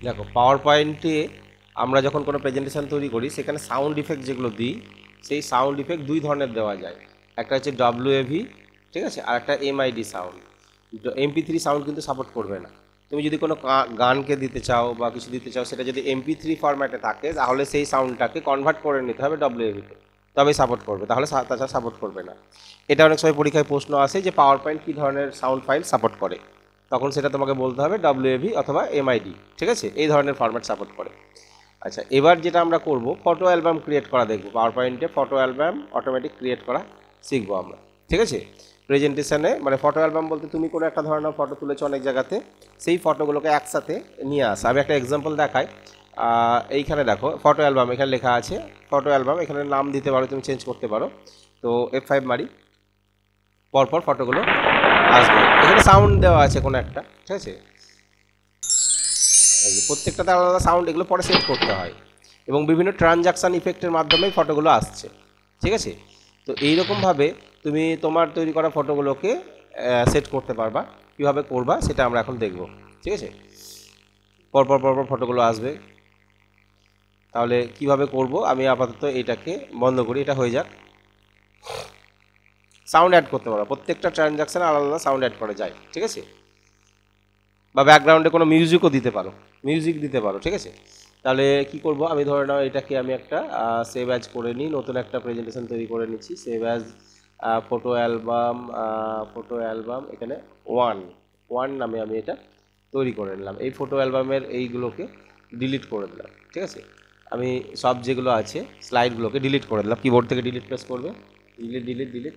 দেখো পাওয়ার পয়েন্টে আমরা যখন কোনো প্রেজেন্টেশন তৈরি করি সেখানে সাউন্ড ইফেক্ট যেগুলো দিই, সেই সাউন্ড ইফেক্ট দুই ধরনের দেওয়া যায়। একটা হচ্ছে ডব্লিউএভি, ঠিক আছে, আর একটা এমআইডি সাউন্ড। MP3 সাউন্ড কিন্তু সাপোর্ট করবে না। তুমি যদি কোনো গানকে দিতে চাও বা কিছু দিতে চাও, সেটা যদি MP3 ফরম্যাটে থাকে তাহলে সেই সাউন্ডটাকে কনভার্ট করে নিতে হবে ডব্লিউএভিতে, তবেই সাপোর্ট করবে, তাহলে তাছাড়া সাপোর্ট করবে না। এটা অনেক সময় পরীক্ষায় প্রশ্ন আসে যে পাওয়ার পয়েন্ট কী ধরনের সাউন্ড ফাইল সাপোর্ট করে, তখন সেটা তোমাকে বলতে হবে ডব্লিউএভি অথবা এমআইডি, ঠিক আছে, এই ধরনের ফরম্যাট সাপোর্ট করে। আচ্ছা, এবার যেটা আমরা করব, ফটো অ্যালবাম ক্রিয়েট করা দেখব। পাওয়ার পয়েন্টে ফটো অ্যালবাম অটোমেটিক ক্রিয়েট করা শিখবো আমরা, ঠিক আছে। প্রেজেন্টেশনে মানে ফটো অ্যালবাম বলতে তুমি কোনো একটা ধরনের ফটো তুলেছো অনেক জায়গাতে, সেই ফটোগুলোকে একসাথে নিয়ে আসা। আমি একটা এক্সাম্পল দেখাই। এইখানে দেখো ফটো অ্যালবাম, এখানে লেখা আছে ফটো অ্যালবাম, এখানে নাম দিতে পারো, তুমি চেঞ্জ করতে পারো। তো F5 মারি, পরপর ফটোগুলো আসবে। এখানে সাউন্ড দেওয়া আছে কোনো একটা, ঠিক আছে, প্রত্যেকটাতে আলাদা আলাদা সাউন্ড, এগুলো পরে সেট করতে হয় এবং বিভিন্ন ট্রানজাকশান ইফেক্টের মাধ্যমেই ফটোগুলো আসছে, ঠিক আছে। তো এইরকমভাবে তুমি তোমার তৈরি করা ফটোগুলোকে সেট করতে পারবা। কীভাবে করবা সেটা আমরা এখন দেখব, ঠিক আছে। পরপর পরপর ফটোগুলো আসবে। তাহলে কিভাবে করব, আমি আপাতত এটাকে বন্ধ করি, এটা হয়ে যাক। সাউন্ড অ্যাড করতে পারো, প্রত্যেকটা ট্রানজাকশানে আলাদা আলাদা সাউন্ড অ্যাড করা যায়, ঠিক আছে। বা ব্যাকগ্রাউন্ডে কোনো মিউজিকও দিতে পারো, মিউজিক দিতে পারো, ঠিক আছে। তাহলে কি করব, আমি ধরে নাও এটাকে আমি একটা সেভ অ্যাজ করে নিই, নতুন একটা প্রেজেন্টেশন তৈরি করে নিচ্ছি। Save as photo album, photo album, এখানে ওয়ান ওয়ান নামে আমি এটা তৈরি করে নিলাম। এই ফটো অ্যালবামের এইগুলোকে ডিলিট করে দিলাম, ঠিক আছে। আমি সব যেগুলো আছে স্লাইডগুলোকে ডিলিট করে দিলাম, কিবোর্ড থেকে ডিলিট প্রেস করবে, ডিলিট ডিলিট ডিলিট,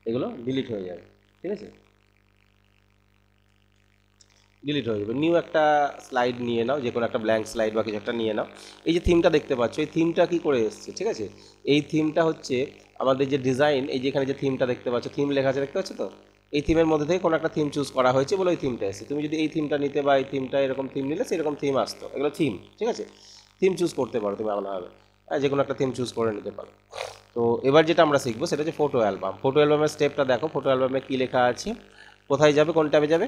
এগুলো ডিলিট হয়ে যাবে, ঠিক আছে, ডিলিট হয়ে যাবে। নিউ একটা স্লাইড নিয়ে নাও, যে কোনো একটা ব্ল্যাঙ্ক স্লাইড বা কিছু একটা নিয়ে নাও। এই যে থিমটা দেখতে পাচ্ছ, এই থিমটা কী করে এসছে, ঠিক আছে। এই থিমটা হচ্ছে আমাদের যে ডিজাইন, এই যে এখানে যে থিমটা দেখতে পাচ্ছ, থিম লেখা আছে দেখতে পাচ্ছ তো, এই থিমের মধ্যে থেকে কোনো একটা থিম চুজ করা হয়েছে বলে ওই থিমটা এসেছে। তুমি যদি এই থিমটা নিতে বা এই থিমটা এরকম থিম নিলে সেরকম থিম আসতো, এগুলো থিম, ঠিক আছে। থিম চুজ করতে পারো তুমি আলাদাভাবে, যে কোনো একটা থিম চুজ করে নিতে পারো। তো এবার যেটা আমরা শিখবো সেটা হচ্ছে ফটো অ্যালবাম। ফটো অ্যালবামের স্টেপটা দেখো, ফটো অ্যালবামে কী লেখা আছে, কোথায় যাবে, কোন ট্যাবে যাবে,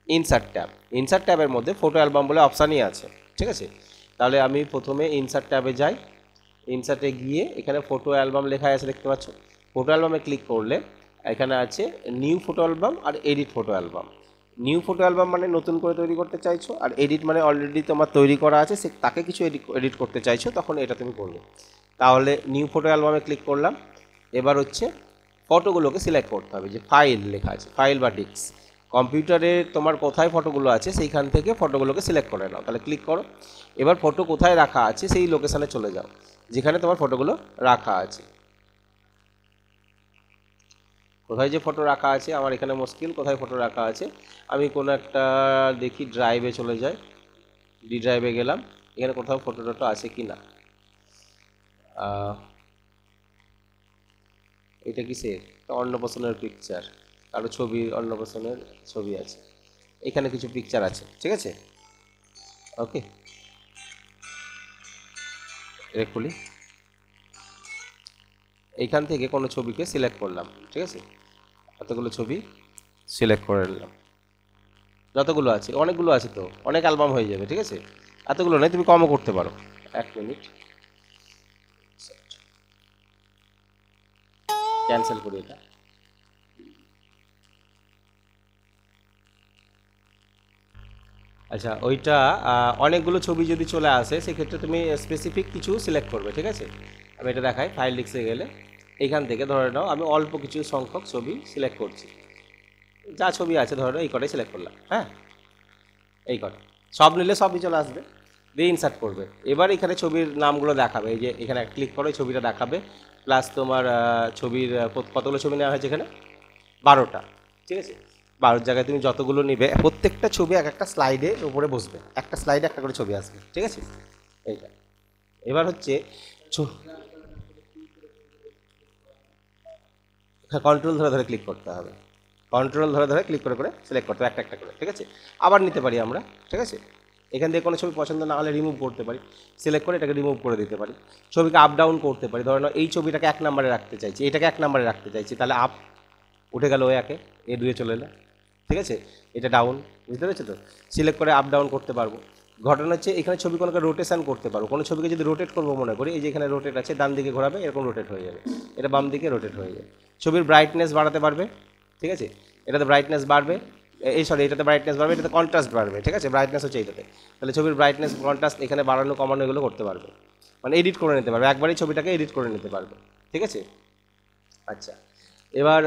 ইনসার্ট ট্যাব। ইনসার্ট ট্যাবের মধ্যে ফটো অ্যালবাম বলে অপশানই আছে, ঠিক আছে। তাহলে আমি প্রথমে ইনসার্ট ট্যাবে যাই, ইনসার্টে গিয়ে এখানে ফটো অ্যালবাম লেখা আছে দেখতে পাচ্ছ। ফটো অ্যালবামে ক্লিক করলে এখানে আছে নিউ ফটো অ্যালবাম আর edit photo album. New photo album মানে নতুন করে তৈরি করতে চাইছো, আর এডিট মানে অলরেডি তোমার তৈরি করা আছে, সে তাকে কিছু এডিট করতে চাইছো, তখন এটা তুমি করবে। তাহলে নিউ ফটো অ্যালবামে ক্লিক করলাম। এবার হচ্ছে ফটোগুলোকে সিলেক্ট করতে হবে, যে ফাইল লেখা আছে, ফাইল বা ডিস্ক। কম্পিউটারে তোমার কোথায় ফটোগুলো আছে সেইখান থেকে ফটোগুলোকে সিলেক্ট করে নাও, তাহলে ক্লিক করো। এবার ফটো কোথায় রাখা আছে সেই লোকেশানে চলে যাও যেখানে তোমার ফটোগুলো রাখা আছে। কোথায় যে ফটো রাখা আছে, আমার এখানে মুশকিল, কোথায় ফটো রাখা আছে, আমি কোনো একটা দেখি ড্রাইভে চলে যাই, ডি ড্রাইভে গেলাম, এখানে কোথাও ফটো টটো আছে কি না। এটা কিসের, অন্নপ্রাশনের পিকচার, কারো ছবি, অন্নপ্রাশনের ছবি আছে, এখানে কিছু পিকচার আছে, ঠিক আছে। ওকে, এটা খুলি, এইখান থেকে কোনো ছবিকে সিলেক্ট করলাম, ঠিক আছে, এতগুলো ছবি সিলেক্ট করে নিলাম। যতগুলো আছে, অনেকগুলো আছে তো, অনেক অ্যালবাম হয়ে যাবে, ঠিক আছে। এতগুলো নয়, তুমি কমও করতে পারো। এক মিনিট, ক্যান্সেল করি এটা। আচ্ছা, ওইটা অনেকগুলো ছবি যদি চলে আসে সেক্ষেত্রে তুমি স্পেসিফিক কিছু সিলেক্ট করবে, ঠিক আছে। আমি এটা দেখাই, ফাইল ডিস্কে গেলে এইখান থেকে ধরে নাও আমি অল্প কিছু সংখ্যক ছবি সিলেক্ট করছি, যা ছবি আছে ধরে নাও এই কটাই সিলেক্ট করলাম, হ্যাঁ, এই কটা, সব নিলে সবই চলে আসবে, দিয়ে ইনসার্ট করবে। এবার এখানে ছবির নামগুলো দেখাবে, এই যে এখানে ক্লিক করে ছবিটা দেখাবে, প্লাস তোমার ছবির কতগুলো ছবি নেওয়া হয়েছে এখানে, 12টা, ঠিক আছে। 12 জায়গায় তুমি যতগুলো নিবে, প্রত্যেকটা ছবি এক একটা স্লাইডের উপরে বসবে, একটা স্লাইডে একটা করে ছবি আসবে, ঠিক আছে, এইটা। এবার হচ্ছে কন্ট্রোল ধরে ধরে ক্লিক করতে হবে, কন্ট্রোল ধরে ধরে ক্লিক করে করে সিলেক্ট করতে হবে একটা একটা করে, ঠিক আছে। আবার নিতে পারি আমরা, ঠিক আছে। এখান থেকে কোনো ছবি পছন্দ না হলে রিমুভ করতে পারি, সিলেক্ট করে এটাকে রিমুভ করে দিতে পারি। ছবিকে আপ ডাউন করতে পারি, ধরে নাও এই ছবিটাকে 1 নম্বরে রাখতে চাইছি, এটাকে 1 নম্বরে রাখতে চাইছি, তাহলে আপ উঠে গেল ও একে, এ 2-এ চলে এলো, ঠিক আছে। এটা ডাউন, বুঝতে পেরেছো তো, সিলেক্ট করে আপ ডাউন করতে পারবো। ঘটনা হচ্ছে এখানে ছবি কোনোকে রোটেশন করতে পারো, কোনো ছবিকে যদি রোটেট করবো মনে করি, এই যে এখানে রোটেট আছে, ডান দিকে ঘোরাবে এরকম রোটেট হয়ে যাবে, এটা বাম দিকে রোটেট হয়ে যাবে। ছবির ব্রাইটনেস বাড়াতে পারবে, ঠিক আছে, এটাতে ব্রাইটনেস বাড়বে, এই সরি এটাতে ব্রাইটনেস বাড়বে, এটাতে কন্ট্রাস্ট বাড়বে, ঠিক আছে, ব্রাইটনেস হচ্ছে এইটাতে, তাহলে ছবির ব্রাইটনেস কন্ট্রাস্ট এখানে বাড়ানো কমানো এগুলো করতে পারবে, মানে এডিট করে নিতে পারবে, একবারই ছবিটাকে এডিট করে নিতে পারবে, ঠিক আছে। আচ্ছা, এবার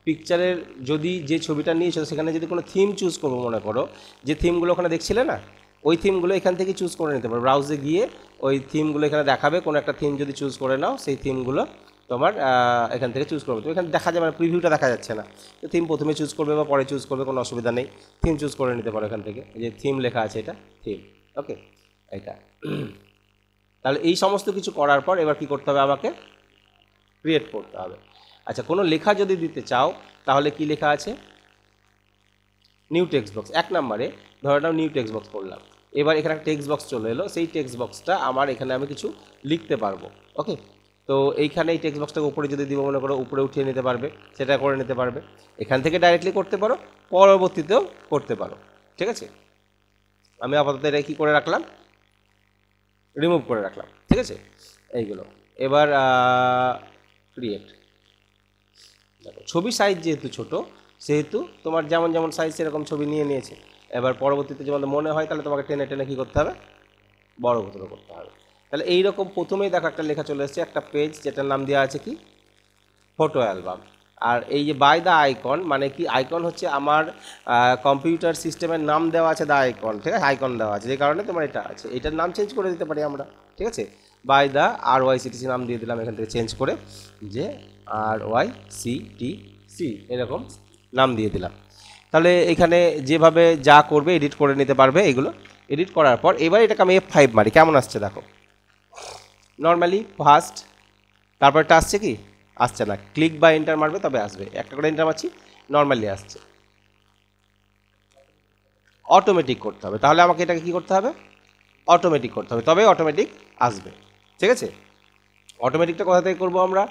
পিকচারের যদি যে ছবিটা নিয়েছো সেখানে যদি কোনো থিম চুজ করবো মনে করো, যে থিমগুলো ওখানে দেখছিলে না, ওই থিমগুলো এখান থেকে চুজ করে নিতে পারো, ব্রাউজে গিয়ে ওই থিমগুলো এখানে দেখাবে, কোনো একটা থিম যদি চুজ করে নাও সেই থিমগুলো তোমার এখান থেকে চুজ করবে, তো এখানে দেখা যাবে না, প্রিভিউটা দেখা যাচ্ছে না, তো থিম প্রথমে চুজ করবে বা পরে চুজ করবে কোনো অসুবিধা নেই, থিম চুজ করে নিতে পারো এখান থেকে, যে থিম লেখা আছে এটা থিম, ওকে এটা। তাহলে এই সমস্ত কিছু করার পর এবার কী করতে হবে, আমাকে ক্রিয়েট করতে হবে। আচ্ছা, কোনো লেখা যদি দিতে চাও তাহলে কি লেখা আছে, নিউ টেক্সট বক্স, 1 নম্বরে ধরে নাও নিউ টেক্সট বক্স করলাম, এবার এখানে একটা টেক্সট বক্স চলে এলো, সেই টেক্সট বক্সটা আমার এখানে আমি কিছু লিখতে পারবো, ওকে। তো এইখানে এই টেক্সট বক্সটাকে উপরে যদি দিব মনে করো, উপরে উঠিয়ে নিতে পারবে, সেটা করে নিতে পারবে, এখান থেকে ডাইরেক্টলি করতে পারো, পরবর্তীতেও করতে পারো, ঠিক আছে। আমি আপাতত এটা কী করে রাখলাম, রিমুভ করে রাখলাম, ঠিক আছে, এইগুলো। এবার ক্রিয়েট, দেখো ছবি সাইজ যেহেতু ছোটো সেহেতু তোমার যেমন যেমন সাইজ সেরকম ছবি নিয়ে নিয়েছে, এবার পরবর্তীতে যেমন মনে হয় তাহলে তোমাকে টেনে টেনে কী করতে হবে, বড় ভদ্র করতে হবে। তাহলে এইরকম প্রথমেই দেখো একটা লেখা চলে এসেছে, একটা পেজ যেটার নাম দেওয়া আছে কি, ফটো অ্যালবাম। আর এই যে বাই দ্য আইকন মানে কি, আইকন হচ্ছে আমার কম্পিউটার সিস্টেমের নাম দেওয়া আছে দ্য আইকন, ঠিক আছে, আইকন দেওয়া আছে, যে কারণে তোমার এটা আছে, এটার নাম চেঞ্জ করে দিতে পারি আমরা, ঠিক আছে, বাই দ্য RYCTC নাম দিয়ে দিলাম এখান থেকে চেঞ্জ করে, যে RYCTC এরকম নাম দিয়ে দিলাম। তাহলে এখানে যেভাবে যা করবে এডিট করে নিতে পারবে, এগুলো এডিট করার পর এবার এটাকে আমি F5 মারি, কেমন আসছে দেখো, নর্মালি ফার্স্ট, তারপরটা আসছে কি, আসছে না, ক্লিক বা এন্টার মারবে তবে আসবে, একটা করে এন্টার মারছি, নর্মালি আসছে, অটোমেটিক করতে হবে, তাহলে আমাকে এটাকে কী করতে হবে, অটোমেটিক করতে হবে, তবে অটোমেটিক আসবে, ঠিক আছে। অটোমেটিকটা কোথা থেকে করবো আমরা,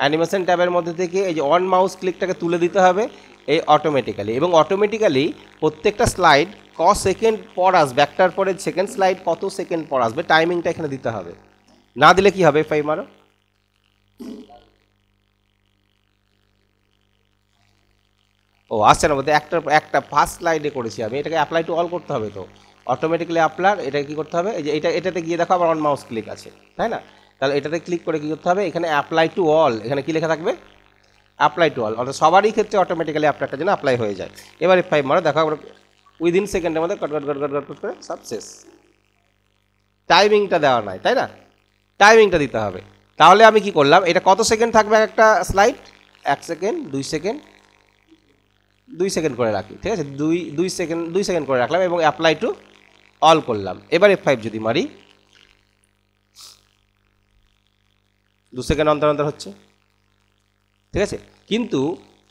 অ্যানিমেশন ট্যাবের মধ্যে থেকে এই যে অন মাউস ক্লিকটাকে তুলে দিতে হবে এই অটোমেটিক্যালি, এবং অটোমেটিক্যালি প্রত্যেকটা স্লাইড সেকেন্ড পর আসবে, একটার পরে সেকেন্ড স্লাইড কত সেকেন্ড পর আসবে টাইমিংটা এখানে দিতে হবে, না দিলে কি হবে, F5 মারো, ও আসছে না বলতে একটা ফার্স্ট স্লাইডে করেছি আমি, এটাকে অ্যাপ্লাই টু অল করতে হবে, তো অটোমেটিক্যালি আপনার এটা কী করতে হবে, এই যে এটাতে গিয়ে দেখো আবার অন মাউস ক্লিক আছে, তাই না, তাহলে এটাতে ক্লিক করে কী করতে হবে, এখানে অ্যাপ্লাই টু অল, এখানে কী লেখা থাকবে, অ্যাপ্লাই টু অল, অর্থাৎ সবারই ক্ষেত্রে অটোমেটিক্যালি আপনারটা যেন অ্যাপ্লাই হয়ে যায়। এবার F5 মারো, দেখো আমরা উইদিন সেকেন্ডের মধ্যে কট কট কট কট কট করে সব শেষ, টাইমিংটা দেওয়া নাই, তাই না, টাইমিংটা দিতে হবে। তাহলে আমি কি করলাম, এটা কত সেকেন্ড থাকবে একটা স্লাইড, 1 সেকেন্ড 2 সেকেন্ড 2 সেকেন্ড করে রাখি, ঠিক আছে, 2 সেকেন্ড করে রাখলাম এবং অ্যাপ্লাই টু অল করলাম। এবার F5 যদি মারি, 2 সেকেন্ড অন্তর অন্তর হচ্ছে, ঠিক আছে, কিন্তু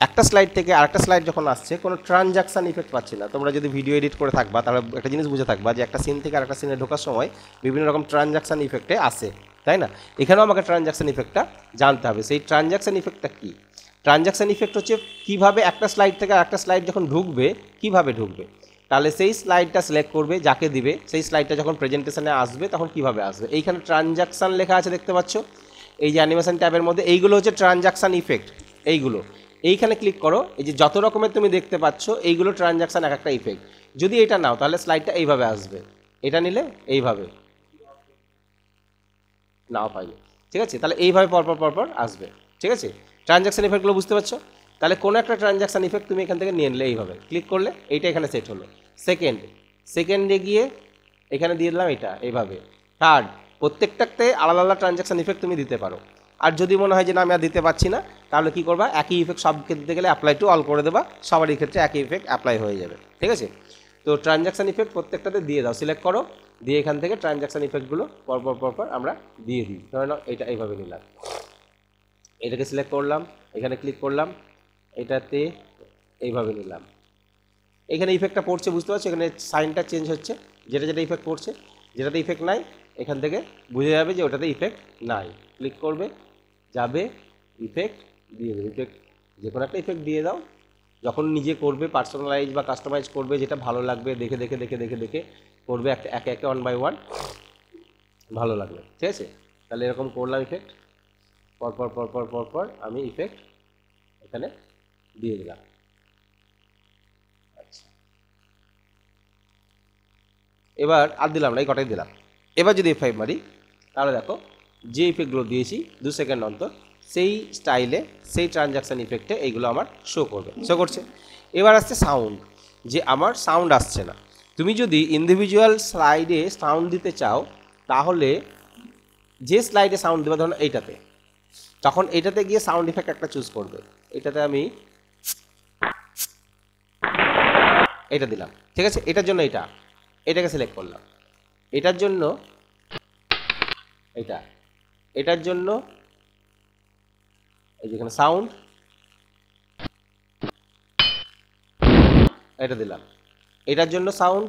একটা স্লাইড থেকে আরেকটা স্লাইড যখন আসছে কোনো ট্রানজাকশান ইফেক্ট পাচ্ছি না। তোমরা যদি ভিডিও এডিট করে থাকবা তাহলে একটা জিনিস বুঝে থাকবা যে একটা সিন থেকে আরেকটা সিনে ঢোকার সময় বিভিন্ন রকম ট্রানজাকশান ইফেক্টে আসে, তাই না, এখানেও আমাকে ট্রানজাকশান ইফেক্টটা জানতে হবে। সেই ট্রানজাকশান ইফেক্টটা কী, ট্রানজাকশান ইফেক্ট হচ্ছে কীভাবে একটা স্লাইড থেকে আরেকটা স্লাইড যখন ঢুকবে কীভাবে ঢুকবে, তাহলে সেই স্লাইডটা সিলেক্ট করবে যাকে দিবে, সেই স্লাইডটা যখন প্রেজেন্টেশনে আসবে তখন কীভাবে আসবে। এইখানে ট্রানজাকশান লেখা আছে দেখতে পাচ্ছ, এই যে অ্যানিমেশন ট্যাবের মধ্যে এইগুলো হচ্ছে ট্রানজাকশান ইফেক্ট, এইগুলো এইখানে ক্লিক করো, এই যে যত রকমের তুমি দেখতে পাচ্ছ এইগুলো ট্রানজাকশান এক একটা ইফেক্ট। যদি এটা নাও তাহলে স্লাইডটা এইভাবে আসবে, এটা নিলে এইভাবে, নাও পাইলে, ঠিক আছে, তাহলে এইভাবে পরপর পরপর আসবে, ঠিক আছে। ট্রানজাকশান ইফেক্টগুলো বুঝতে পারছো, তাহলে কোনো একটা ট্রানজাকশান ইফেক্ট তুমি এখান থেকে নিয়ে নিলে এইভাবে ক্লিক করলে এইটা এখানে সেট হলো, সেকেন্ডে গিয়ে এখানে দিয়ে দিলাম এটা এইভাবে, থার্ড, প্রত্যেকটাতে আলাদা আলাদা ট্রানজাকশান ইফেক্ট তুমি দিতে পারো। আর যদি মনে হয় যে না আমি আর দিতে পারছি না তাহলে কী করবা, একই ইফেক্ট সব ক্ষেত্রে দিতে গেলে অ্যাপ্লাই টু অল করে দেবা, সবারই ক্ষেত্রে একই ইফেক্ট অ্যাপ্লাই হয়ে যাবে, ঠিক আছে। তো ট্রানজাকশান ইফেক্ট প্রত্যেকটাতে দিয়ে দাও, সিলেক্ট করো, দিয়ে এখান থেকে ট্রানজাকশান ইফেক্টগুলো পরপর আমরা দিয়ে দিই। ধরে নাও এটা এইভাবে নিলাম, এটাকে সিলেক্ট করলাম, এখানে ক্লিক করলাম, এটাতে এইভাবে নিলাম, এখানে ইফেক্টটা পড়ছে বুঝতে পারছো, এখানে সাইনটা চেঞ্জ হচ্ছে, যেটা যেটা ইফেক্ট পড়ছে, যেটাতে ইফেক্ট নাই এখান থেকে বুঝে যাবে যে ওটাতে ইফেক্ট নাই, ক্লিক করবে, যাবে, ইফেক্ট দিয়ে দেবে, ইফেক্ট যে কোনো একটা ইফেক্ট দিয়ে দাও, যখন নিজে করবে পার্সোনালাইজ বা কাস্টমাইজ করবে যেটা ভালো লাগবে দেখে দেখে দেখে দেখে দেখে করবে একে একে 1 বাই 1, ভালো লাগবে। ঠিক আছে, তাহলে এরকম করলাম ইফেক্ট, পরপর পরপর পরপর আমি ইফেক্ট এখানে দিয়ে দিলাম। আচ্ছা, এবার আর দিলাম না, এই কটাই দিলাম। এবার যদি F5 মারি তাহলে দেখো যে ইফেক্টগুলো দিয়েছি 2 সেকেন্ড অন্তর সেই স্টাইলে সেই ট্রানজাকশান ইফেক্টে এইগুলো আমার শো করবে, শো করছে। এবার আসছে সাউন্ড, যে আমার সাউন্ড আসছে না। তুমি যদি ইন্ডিভিজুয়াল স্লাইডে সাউন্ড দিতে চাও তাহলে যে স্লাইডে সাউন্ড দেবে, ধরুন এইটাতে, তখন এটাতে গিয়ে সাউন্ড ইফেক্ট একটা চুজ করবে। এটাতে আমি এটা দিলাম, ঠিক আছে, এটার জন্য এটাকে সিলেক্ট করলাম, এটার জন্য এটা, এটার জন্য এই যেখানে সাউন্ড এটা দিলাম, এটার জন্য সাউন্ড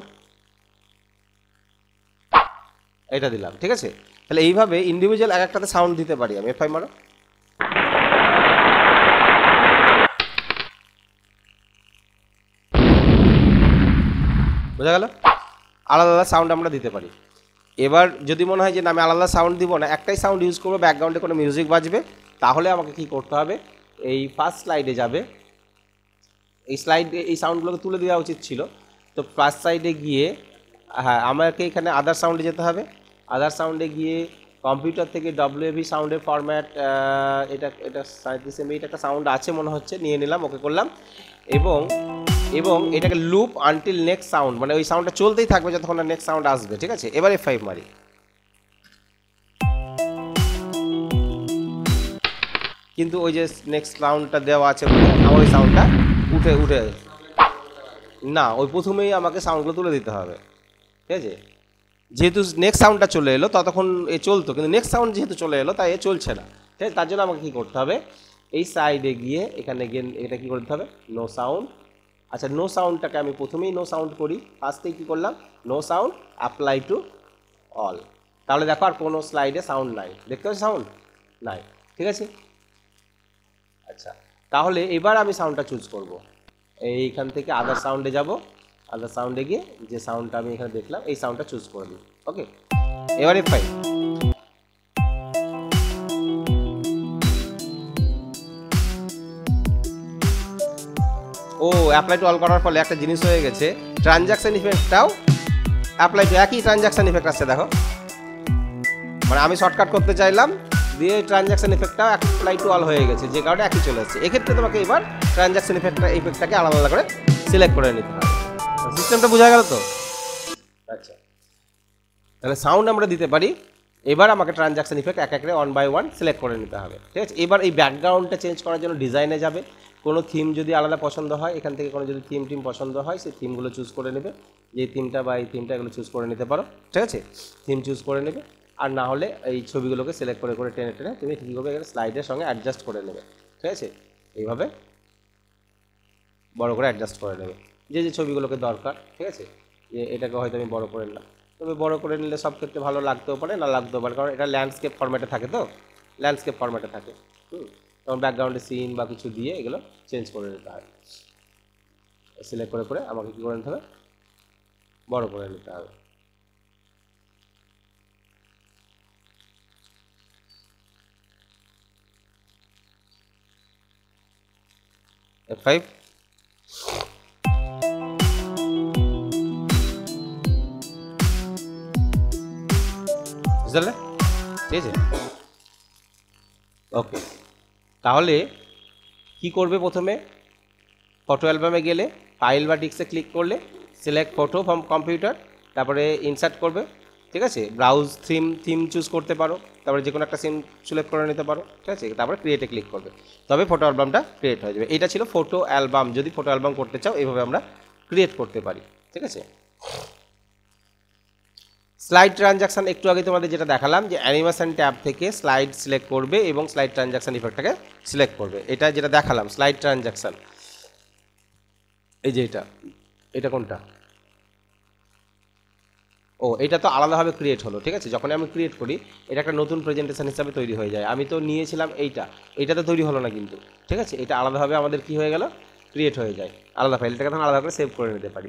এটা দিলাম। ঠিক আছে, তাহলে এইভাবে ইন্ডিভিজুয়াল এক একটাতে সাউন্ড দিতে পারি আমি। F5 মারো, বোঝা গেল? আলাদা আলাদা সাউন্ড আমরা দিতে পারি। এবার যদি মনে হয় যে না আমি আলাদা সাউন্ড দিব না, একটাই সাউন্ড ইউজ করবো, ব্যাকগ্রাউন্ডে কোনো মিউজিক বাজবে, তাহলে আমাকে কি করতে হবে, এই ফার্স্ট স্লাইডে যাবে, এই স্লাইডে এই সাউন্ডগুলোকে তুলে দেওয়া উচিত ছিল। তো ফার্স্ট সাইডে গিয়ে, হ্যাঁ, আমাকে এখানে আদার সাউন্ডে যেতে হবে। আদার সাউন্ডে গিয়ে কম্পিউটার থেকে WAV সাউন্ডের ফরম্যাট, এটা 37 MB একটা সাউন্ড আছে মনে হচ্ছে, নিয়ে নিলাম, ওকে করলাম। এবং এটাকে লুপ আনটিল নেক্সট সাউন্ড, মানে ওই সাউন্ডটা চলতেই থাকবে যতক্ষণ না নেক্সট সাউন্ড আসবে। ঠিক আছে, এবার F5 মারি, কিন্তু ওই যে নেক্সট সাউন্ডটা দেওয়া আছে আমার ওই সাউন্ডটা উঠে না, ওই প্রথমেই আমাকে সাউন্ডগুলো তুলে দিতে হবে। ঠিক আছে, যেহেতু নেক্সট সাউন্ডটা চলে এলো ততক্ষণ এ চলতো, কিন্তু নেক্সট সাউন্ড যেহেতু চলে এলো তাই এ চলছে না। ঠিক আছে, তার জন্য আমাকে কী করতে হবে, এই সাইডে গিয়ে এখানে গিয়ে এটা কী করতে হবে, নো সাউন্ড। আচ্ছা, নো সাউন্ডটাকে আমি প্রথমেই নো সাউন্ড করি, ফার্স্টেই কী করলাম, no sound, apply to all. তাহলে দেখো আর কোনো স্লাইডে সাউন্ড নাই, দেখতে পাচ্ছি সাউন্ড নাই। ঠিক আছে, আচ্ছা, তাহলে এবার আমি সাউন্ডটা চুজ করব। এইখান থেকে আদার সাউন্ডে যাব, আদার সাউন্ডে গিয়ে যে সাউন্ডটা আমি এখানে দেখলাম এই সাউন্ডটা চুজ করে দিই। ওকে, এবার F5, O apply to all করার ফলে একটা জিনিস হয়ে গেছে, ট্রানজাকশন ইফেক্টটাও অ্যাপ্লাই টু, একই ট্রানজাকশন ইফেক্ট আসছে দেখো, মানে আমি শর্টকাট করতে চাইলাম দিয়ে ট্রানজাকশন ইফেক্টটাও অ্যাপ্লাই টু অল হয়ে গেছে, যে কারণে একই চলে আসছে। এক্ষেত্রে তোমাকে এবার ট্রানজাকশন ইফেক্টটাকে আলাদা আলাদা করে সিলেক্ট করে নিতে হবে। সিস্টেমটা বোঝা গেল তো? আচ্ছা, তাহলে সাউন্ড আমরা দিতে পারি। এবার আমাকে ট্রানজাকশন ইফেক্ট এক একে 1 বাই 1 সিলেক্ট করে নিতে হবে। ঠিক আছে, এবার এই ব্যাকগ্রাউন্ডটা চেঞ্জ করার জন্য ডিজাইনে যাবে, কোনো থিম যদি আলাদা পছন্দ হয়, এখান থেকে কোনো যদি থিম পছন্দ হয় সেই থিমগুলো চুজ করে নেবে, যে থিমটা বা এই থিমটা এগুলো চুজ করে নিতে পারো। ঠিক আছে, থিম চুজ করে নেবে, আর না হলে এই ছবিগুলোকে সিলেক্ট করে করে টেনে টেনে তুমি কী করবে, এখানে স্লাইডের সঙ্গে অ্যাডজাস্ট করে নেবে। ঠিক আছে, এইভাবে বড় করে অ্যাডজাস্ট করে নেবে যে যে ছবিগুলোকে দরকার। ঠিক আছে, যে এটাকে হয়তো আমি বড় করে নিলাম, তবে বড় করে নিলে সব ক্ষেত্রে ভালো লাগতেও পারে, না লাগতেও পারে, কারণ এটা ল্যান্ডস্কেপ ফরম্যাটে থাকে, তো ল্যান্ডস্কেপ ফরম্যাটে থাকে। তখন ব্যাকগ্রাউন্ডে সিন বা কিছু দিয়ে এগুলো চেঞ্জ করে নিতে হয়। সিলেক্ট করে করে আমাকে কী করে নিতে হবে, বড় করে নিতে হবে। F5, বুঝলে? ঠিক আছে, ওকে, তাহলে কি করবে, প্রথমে ফটো অ্যালবামে গেলে ফাইল বা ডিস্কে ক্লিক করলে সিলেক্ট ফটো ফ্রম কম্পিউটার, তারপরে ইনসার্ট করবে। ঠিক আছে, ব্রাউজ থিম চুজ করতে পারো, তারপরে যে কোনো একটা সিম সিলেক্ট করে নিতে পারো। ঠিক আছে, তারপরে ক্রিয়েটে ক্লিক করবে, তবে ফটো অ্যালবামটা ক্রিয়েট হয়ে যাবে। এটা ছিল ফটো অ্যালবাম। যদি ফটো অ্যালবাম করতে চাও এইভাবে আমরা ক্রিয়েট করতে পারি। ঠিক আছে, স্লাইড ট্রানজাকশান একটু আগে তোমাদের যেটা দেখালাম, যে অ্যানিমেশন ট্যাব থেকে স্লাইড সিলেক্ট করবে এবং স্লাইড ট্রানজাকশান ইফেক্টটাকে সিলেক্ট করবে। এটা যেটা দেখালাম স্লাইড ট্রানজাকশান, এই যে এটা কোনটা, ও এটা তো আলাদাভাবে ক্রিয়েট হলো। ঠিক আছে, যখন আমি ক্রিয়েট করি এটা একটা নতুন প্রেজেন্টেশন হিসাবে তৈরি হয়ে যায়। আমি তো নিয়েছিলাম এইটা তো তৈরি হলো না কিন্তু। ঠিক আছে, এটা আলাদাভাবে আমাদের কি হয়ে গেল, ক্রিয়েট হয়ে যায় আলাদা ফাইলটাকে, তখন আলাদা করে সেভ করে নিতে পারি।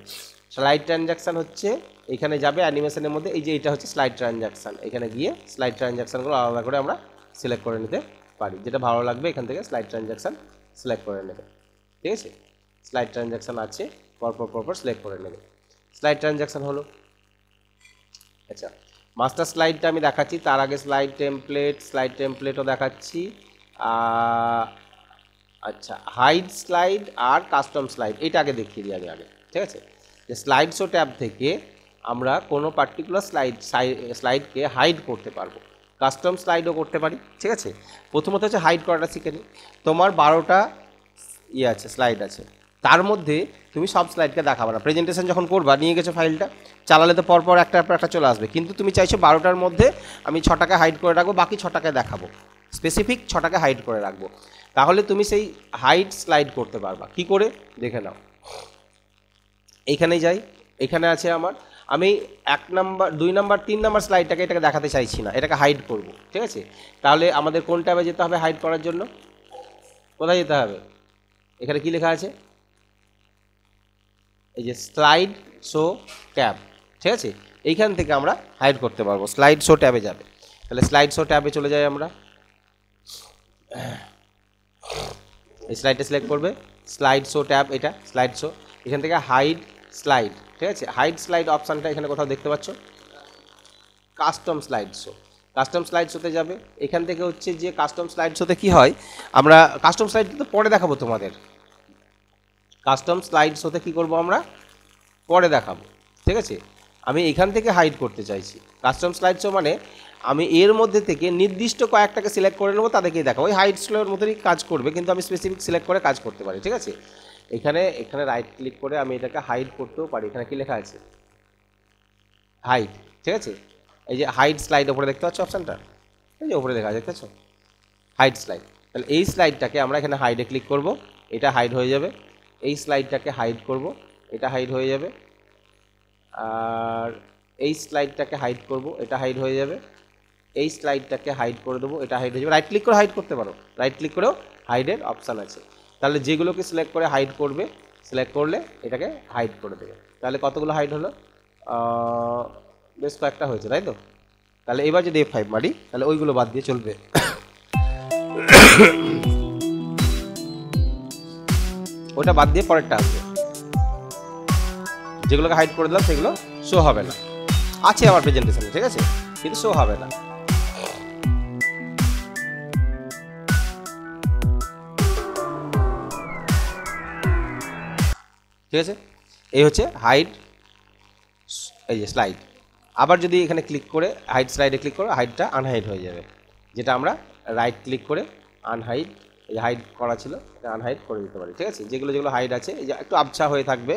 স্লাইড ট্রানজ্যাকশান হচ্ছে এখানে যাবে অ্যানিমেশনের মধ্যে, এই যে এটা হচ্ছে স্লাইড ট্রানজ্যাকশান, এখানে গিয়ে স্লাইড ট্রানজ্যাকশানগুলো আলাদা করে আমরা সিলেক্ট করে নিতে পারি, যেটা ভালো লাগবে এখান থেকে স্লাইড ট্রানজ্যাকশান সিলেক্ট করে নেবে। ঠিক আছে, স্লাইড ট্রানজ্যাকশান আছে, পরপর সিলেক্ট করে নেবে। স্লাইড ট্রানজ্যাকশান হলো। আচ্ছা, মাস্টার স্লাইডটা আমি দেখাচ্ছি, তার আগে স্লাইড টেমপ্লেটও দেখাচ্ছি। আচ্ছা, হাইড স্লাইড আর কাস্টম স্লাইড এটা আগে দেখিয়ে দিই আমি আগে। ঠিক আছে, যে স্লাইড শো ট্যাব থেকে আমরা কোনো পার্টিকুলার স্লাইডকে হাইড করতে পারবো, কাস্টম স্লাইডও করতে পারি। ঠিক আছে, প্রথমত হচ্ছে হাইড করাটা শিখে নিই। তোমার 12টা আছে স্লাইড আছে, তার মধ্যে তুমি সব স্লাইডকে দেখাবে না। প্রেজেন্টেশন যখন করবা, নিয়ে গেছো ফাইলটা, চালালে তো পরপর একটা চলে আসবে, কিন্তু তুমি চাইছো 12টার মধ্যে আমি 6টাকে হাইড করে রাখবো, বাকি 6টাকে দেখাবো, স্পেসিফিক 6টাকে হাইড করে রাখবো। তাহলে তুমি সেই হাইড স্লাইড করতে পারবা। কি করে দেখে নাও, এইখানেই যাই, এখানে আছে আমার, আমি 1 নাম্বার 2 নাম্বার 3 নাম্বার স্লাইডটাকে এটাকে দেখাতে চাইছি না, এটাকে হাইড করব। ঠিক আছে, তাহলে আমাদের কোন ট্যাবে যেতে হবে হাইড করার জন্য? কোথায় যেতে হবে? এখানে কি লেখা আছে? এই যে স্লাইড শো ট্যাব। ঠিক আছে, এইখান থেকে আমরা হাইড করতে পারবো, স্লাইড শো ট্যাবে যাবে। তাহলে স্লাইড শো ট্যাবে চলে যাই আমরা, এই স্লাইডটা সিলেক্ট করবে, স্লাইড শো ট্যাব, এটা স্লাইড শো, এখান থেকে হাইড স্লাইড। ঠিক আছে, হাইড স্লাইড অপশানটা এখানে কোথাও দেখতে পাচ্ছ, custom slide show, custom slide শোতে যাবে। এখান থেকে হচ্ছে যে কাস্টম স্লাইড শোতে কী হয়, আমরা কাস্টম স্লাইড তো পরে দেখাবো তোমাদের, কাস্টম স্লাইড শোতে কী করবো আমরা পরে দেখাবো। ঠিক আছে, আমি এখান থেকে হাইড করতে চাইছি। কাস্টম স্লাইড শো মানে আমি এর মধ্যে থেকে নির্দিষ্ট কয়েকটাকে সিলেক্ট করে নেবো, তাদেরকেই দেখাবো। ওই হাইড স্লোর মতোই কাজ করবে, কিন্তু আমি স্পেসিফিক সিলেক্ট করে কাজ করতে পারি। ঠিক আছে, এখানে রাইট ক্লিক করে আমি এটাকে হাইড করতেও পারি। এখানে কি লেখা আছে? হাইড। ঠিক আছে, এই যে হাইড স্লাইড ওপরে দেখতে পাচ্ছ অপশানটা, এই যে ওপরে লেখা আছে, দেখতেছো হাইড স্লাইড। তাহলে এই স্লাইডটাকে আমরা এখানে হাইডে ক্লিক করব, এটা হাইড হয়ে যাবে। এই স্লাইডটাকে হাইড করব, এটা হাইড হয়ে যাবে। আর এই স্লাইডটাকে হাইড করব, এটা হাইড হয়ে যাবে। এই স্লাইডটাকে হাইড করে দেবো, এটা হাইড হয়ে যাবে। রাইট ক্লিক করে হাইড করতে পারো, রাইট ক্লিক করেও হাইডের অপশান আছে। তাহলে যেগুলোকে সিলেক্ট করে হাইড করবে, সিলেক্ট করলে এটাকে হাইড করে দেবে। তাহলে কতগুলো হাইড হলো? বেশ কয়েকটা হয়েছে, তাই তো? তাহলে এবার যদি F5 মারি, তাহলে ওইগুলো বাদ দিয়ে চলবে। ওটা বাদ দিয়ে পরেরটা আসবে, যেগুলোকে হাইড করে দিলাম সেগুলো শো হবে না। আছে আমার প্রেজেন্টেশনে, ঠিক আছে, কিন্তু শো হবে না। ঠিক আছে, এই হচ্ছে হাইড, এই যে স্লাইড। আবার যদি এখানে ক্লিক করে হাইড স্লাইডে ক্লিক করে হাইডটা আনহাইড হয়ে যাবে, যেটা আমরা রাইট ক্লিক করে আনহাইড, এই হাইড করা ছিল এটা আনহাইড করে দিতে পারি। ঠিক আছে, যেগুলো হাইড আছে, এই যে একটু আবছা হয়ে থাকবে,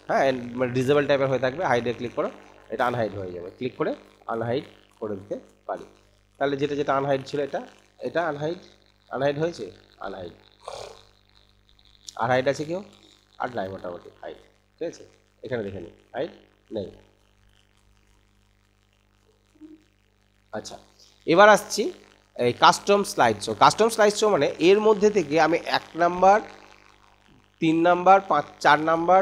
হ্যাঁ, মানে ডিজেবল টাইপের হয়ে থাকবে, হাইডে ক্লিক করো, এটা আনহাইড হয়ে যাবে। ক্লিক করে আনহাইড করে দিতে পারি। তাহলে যেটা আনহাইড ছিল এটা আনহাইড হয়েছে, আনহাইড। আর হাইড আছে কেউ? আর নাই মোটামুটি হাইড। ঠিক আছে, এখানে দেখে নিই হাইড নেই। আচ্ছা, এবার আসছি এই custom slide show. Custom slide show মানে এর মধ্যে থেকে আমি 1 number, 3 number, 5, 4 number,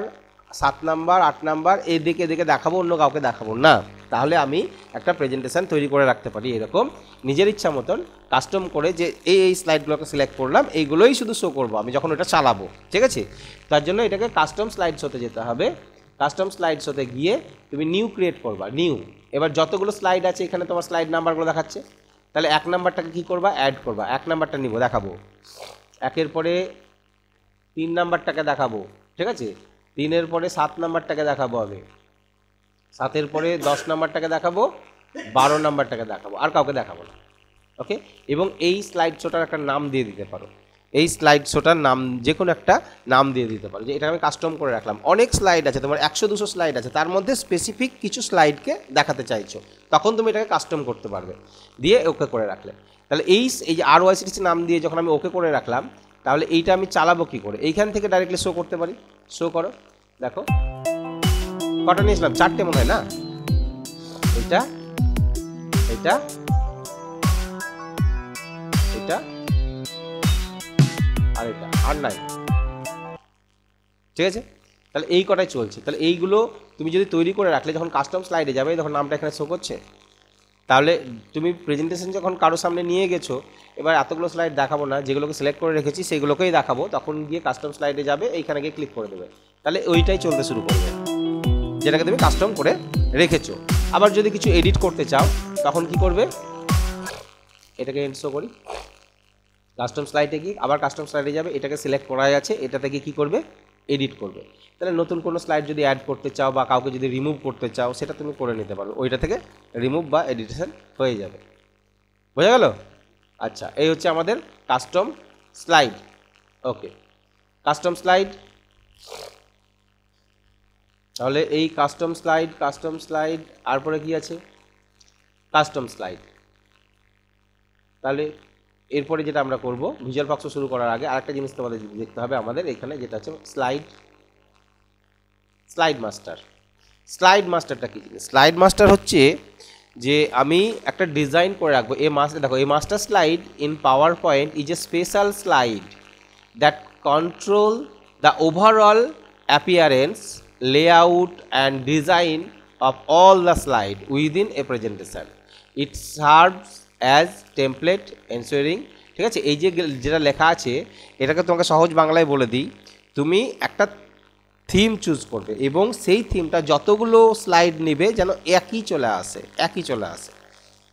7 number, 8 number এদিকে দেখাবো, অন্য কাউকে দেখাবো না। তাহলে আমি একটা প্রেজেন্টেশন তৈরি করে রাখতে পারি এরকম নিজের ইচ্ছা মতন কাস্টম করে, যে এই স্লাইডগুলোকে সিলেক্ট করলাম, এইগুলোই শুধু শো করবো আমি যখন ওটা চালাবো। ঠিক আছে, তার জন্য এটাকে কাস্টম স্লাইড শোতে যেতে হবে। কাস্টম স্লাইড শোতে গিয়ে তুমি নিউ ক্রিয়েট করবা, নিউ। এবার যতগুলো স্লাইড আছে এখানে তোমার স্লাইড নাম্বারগুলো দেখাচ্ছে, তাহলে 1 নাম্বারটাকে কী করবা? অ্যাড করবা। 1 নাম্বারটা নিব, দেখাবো। 1-এর পরে 3 নাম্বারটাকে দেখাবো। ঠিক আছে, 3-এর পরে 7 নাম্বারটাকে দেখাবো আমি, 7-এর পরে 10 নাম্বারটাকে দেখাবো, 12 নাম্বারটাকে দেখাবো, আর কাউকে দেখাবো না। ওকে, এবং এই স্লাইড শোটার একটা নাম দিয়ে দিতে পারো, এই স্লাইড শোটার নাম যে কোনো একটা নাম দিয়ে দিতে পারো, যে এটা আমি কাস্টম করে রাখলাম। অনেক স্লাইড আছে তোমার, 100-200 স্লাইড আছে, তার মধ্যে স্পেসিফিক কিছু স্লাইডকে দেখাতে চাইছো, তখন তুমি এটাকে কাস্টম করতে পারবে, দিয়ে ওকে করে রাখলে। তাহলে এই যে RYCTC নাম দিয়ে যখন আমি ওকে করে রাখলাম, তাহলে এইটা আমি চালাবো কী করে? এইখান থেকে ডাইরেক্টলি শো করতে পারি। শো করো, দেখো কটা নিয়েছিলাম, 4টে মনে হয় না, এটা এটা এটা আর এটা, আর নাই। ঠিক আছে, তাহলে এই কটাই চলছে। তাহলে এইগুলো তুমি যদি তৈরি করে রাখলে যখন কাস্টম স্লাইডে যাবে, যখন নামটা এখানে শো করছে, তাহলে তুমি প্রেজেন্টেশন যখন কারো সামনে নিয়ে গেছো, এবার এতগুলো স্লাইড দেখাবো না, যেগুলোকে সিলেক্ট করে রেখেছি সেগুলোকেই দেখাবো, তখন গিয়ে কাস্টম স্লাইডে যাবে, এইখানে গিয়ে ক্লিক করে দেবে, তাহলে ওইটাই চলতে শুরু করবে যেটাকে তুমি কাস্টম করে রেখেছো। আবার যদি কিছু এডিট করতে চাও তখন কি করবে, এটাকে শো করি, কাস্টম স্লাইডে গিয়ে আবার কাস্টম স্লাইডে যাবে, এটাকে সিলেক্ট করা আছে, এটা থেকে কি করবে, এডিট করবে। তাহলে নতুন কোনো স্লাইড যদি অ্যাড করতে চাও বা কাউকে যদি রিমুভ করতে চাও, সেটা তুমি করে নিতে পারো, ওইটা থেকে রিমুভ বা এডিটেশন হয়ে যাবে। বোঝা গেল? আচ্ছা, এই হচ্ছে আমাদের কাস্টম স্লাইড। ওকে, কাস্টম স্লাইড। তাহলে এই কাস্টম স্লাইড আর পরে কি আছে, কাস্টম স্লাইড। তাহলে এরপরে যেটা আমরা করব, ভিজুয়াল বক্স শুরু করার আগে আরেকটা জিনিস তোমাদের দেখতে হবে আমাদের এখানে, যেটা হচ্ছে স্লাইড মাস্টার। স্লাইড মাস্টারটা কি জিনিস? স্লাইড মাস্টার হচ্ছে যে আমি একটা ডিজাইন করে রাখবো। দেখো, এই master slide in power point is a special slide that control the overall appearance, layout and design of all the slide within a presentation. It serves as template ensuring. ঠিক আছে, এই যে যেটা লেখা আছে এটাকে তোমাকে সহজ বাংলায় বলে দিই। তুমি একটা থিম চুজ করবে এবং সেই থিমটা যতগুলো স্লাইড নেবে যেন একই চলে আসে।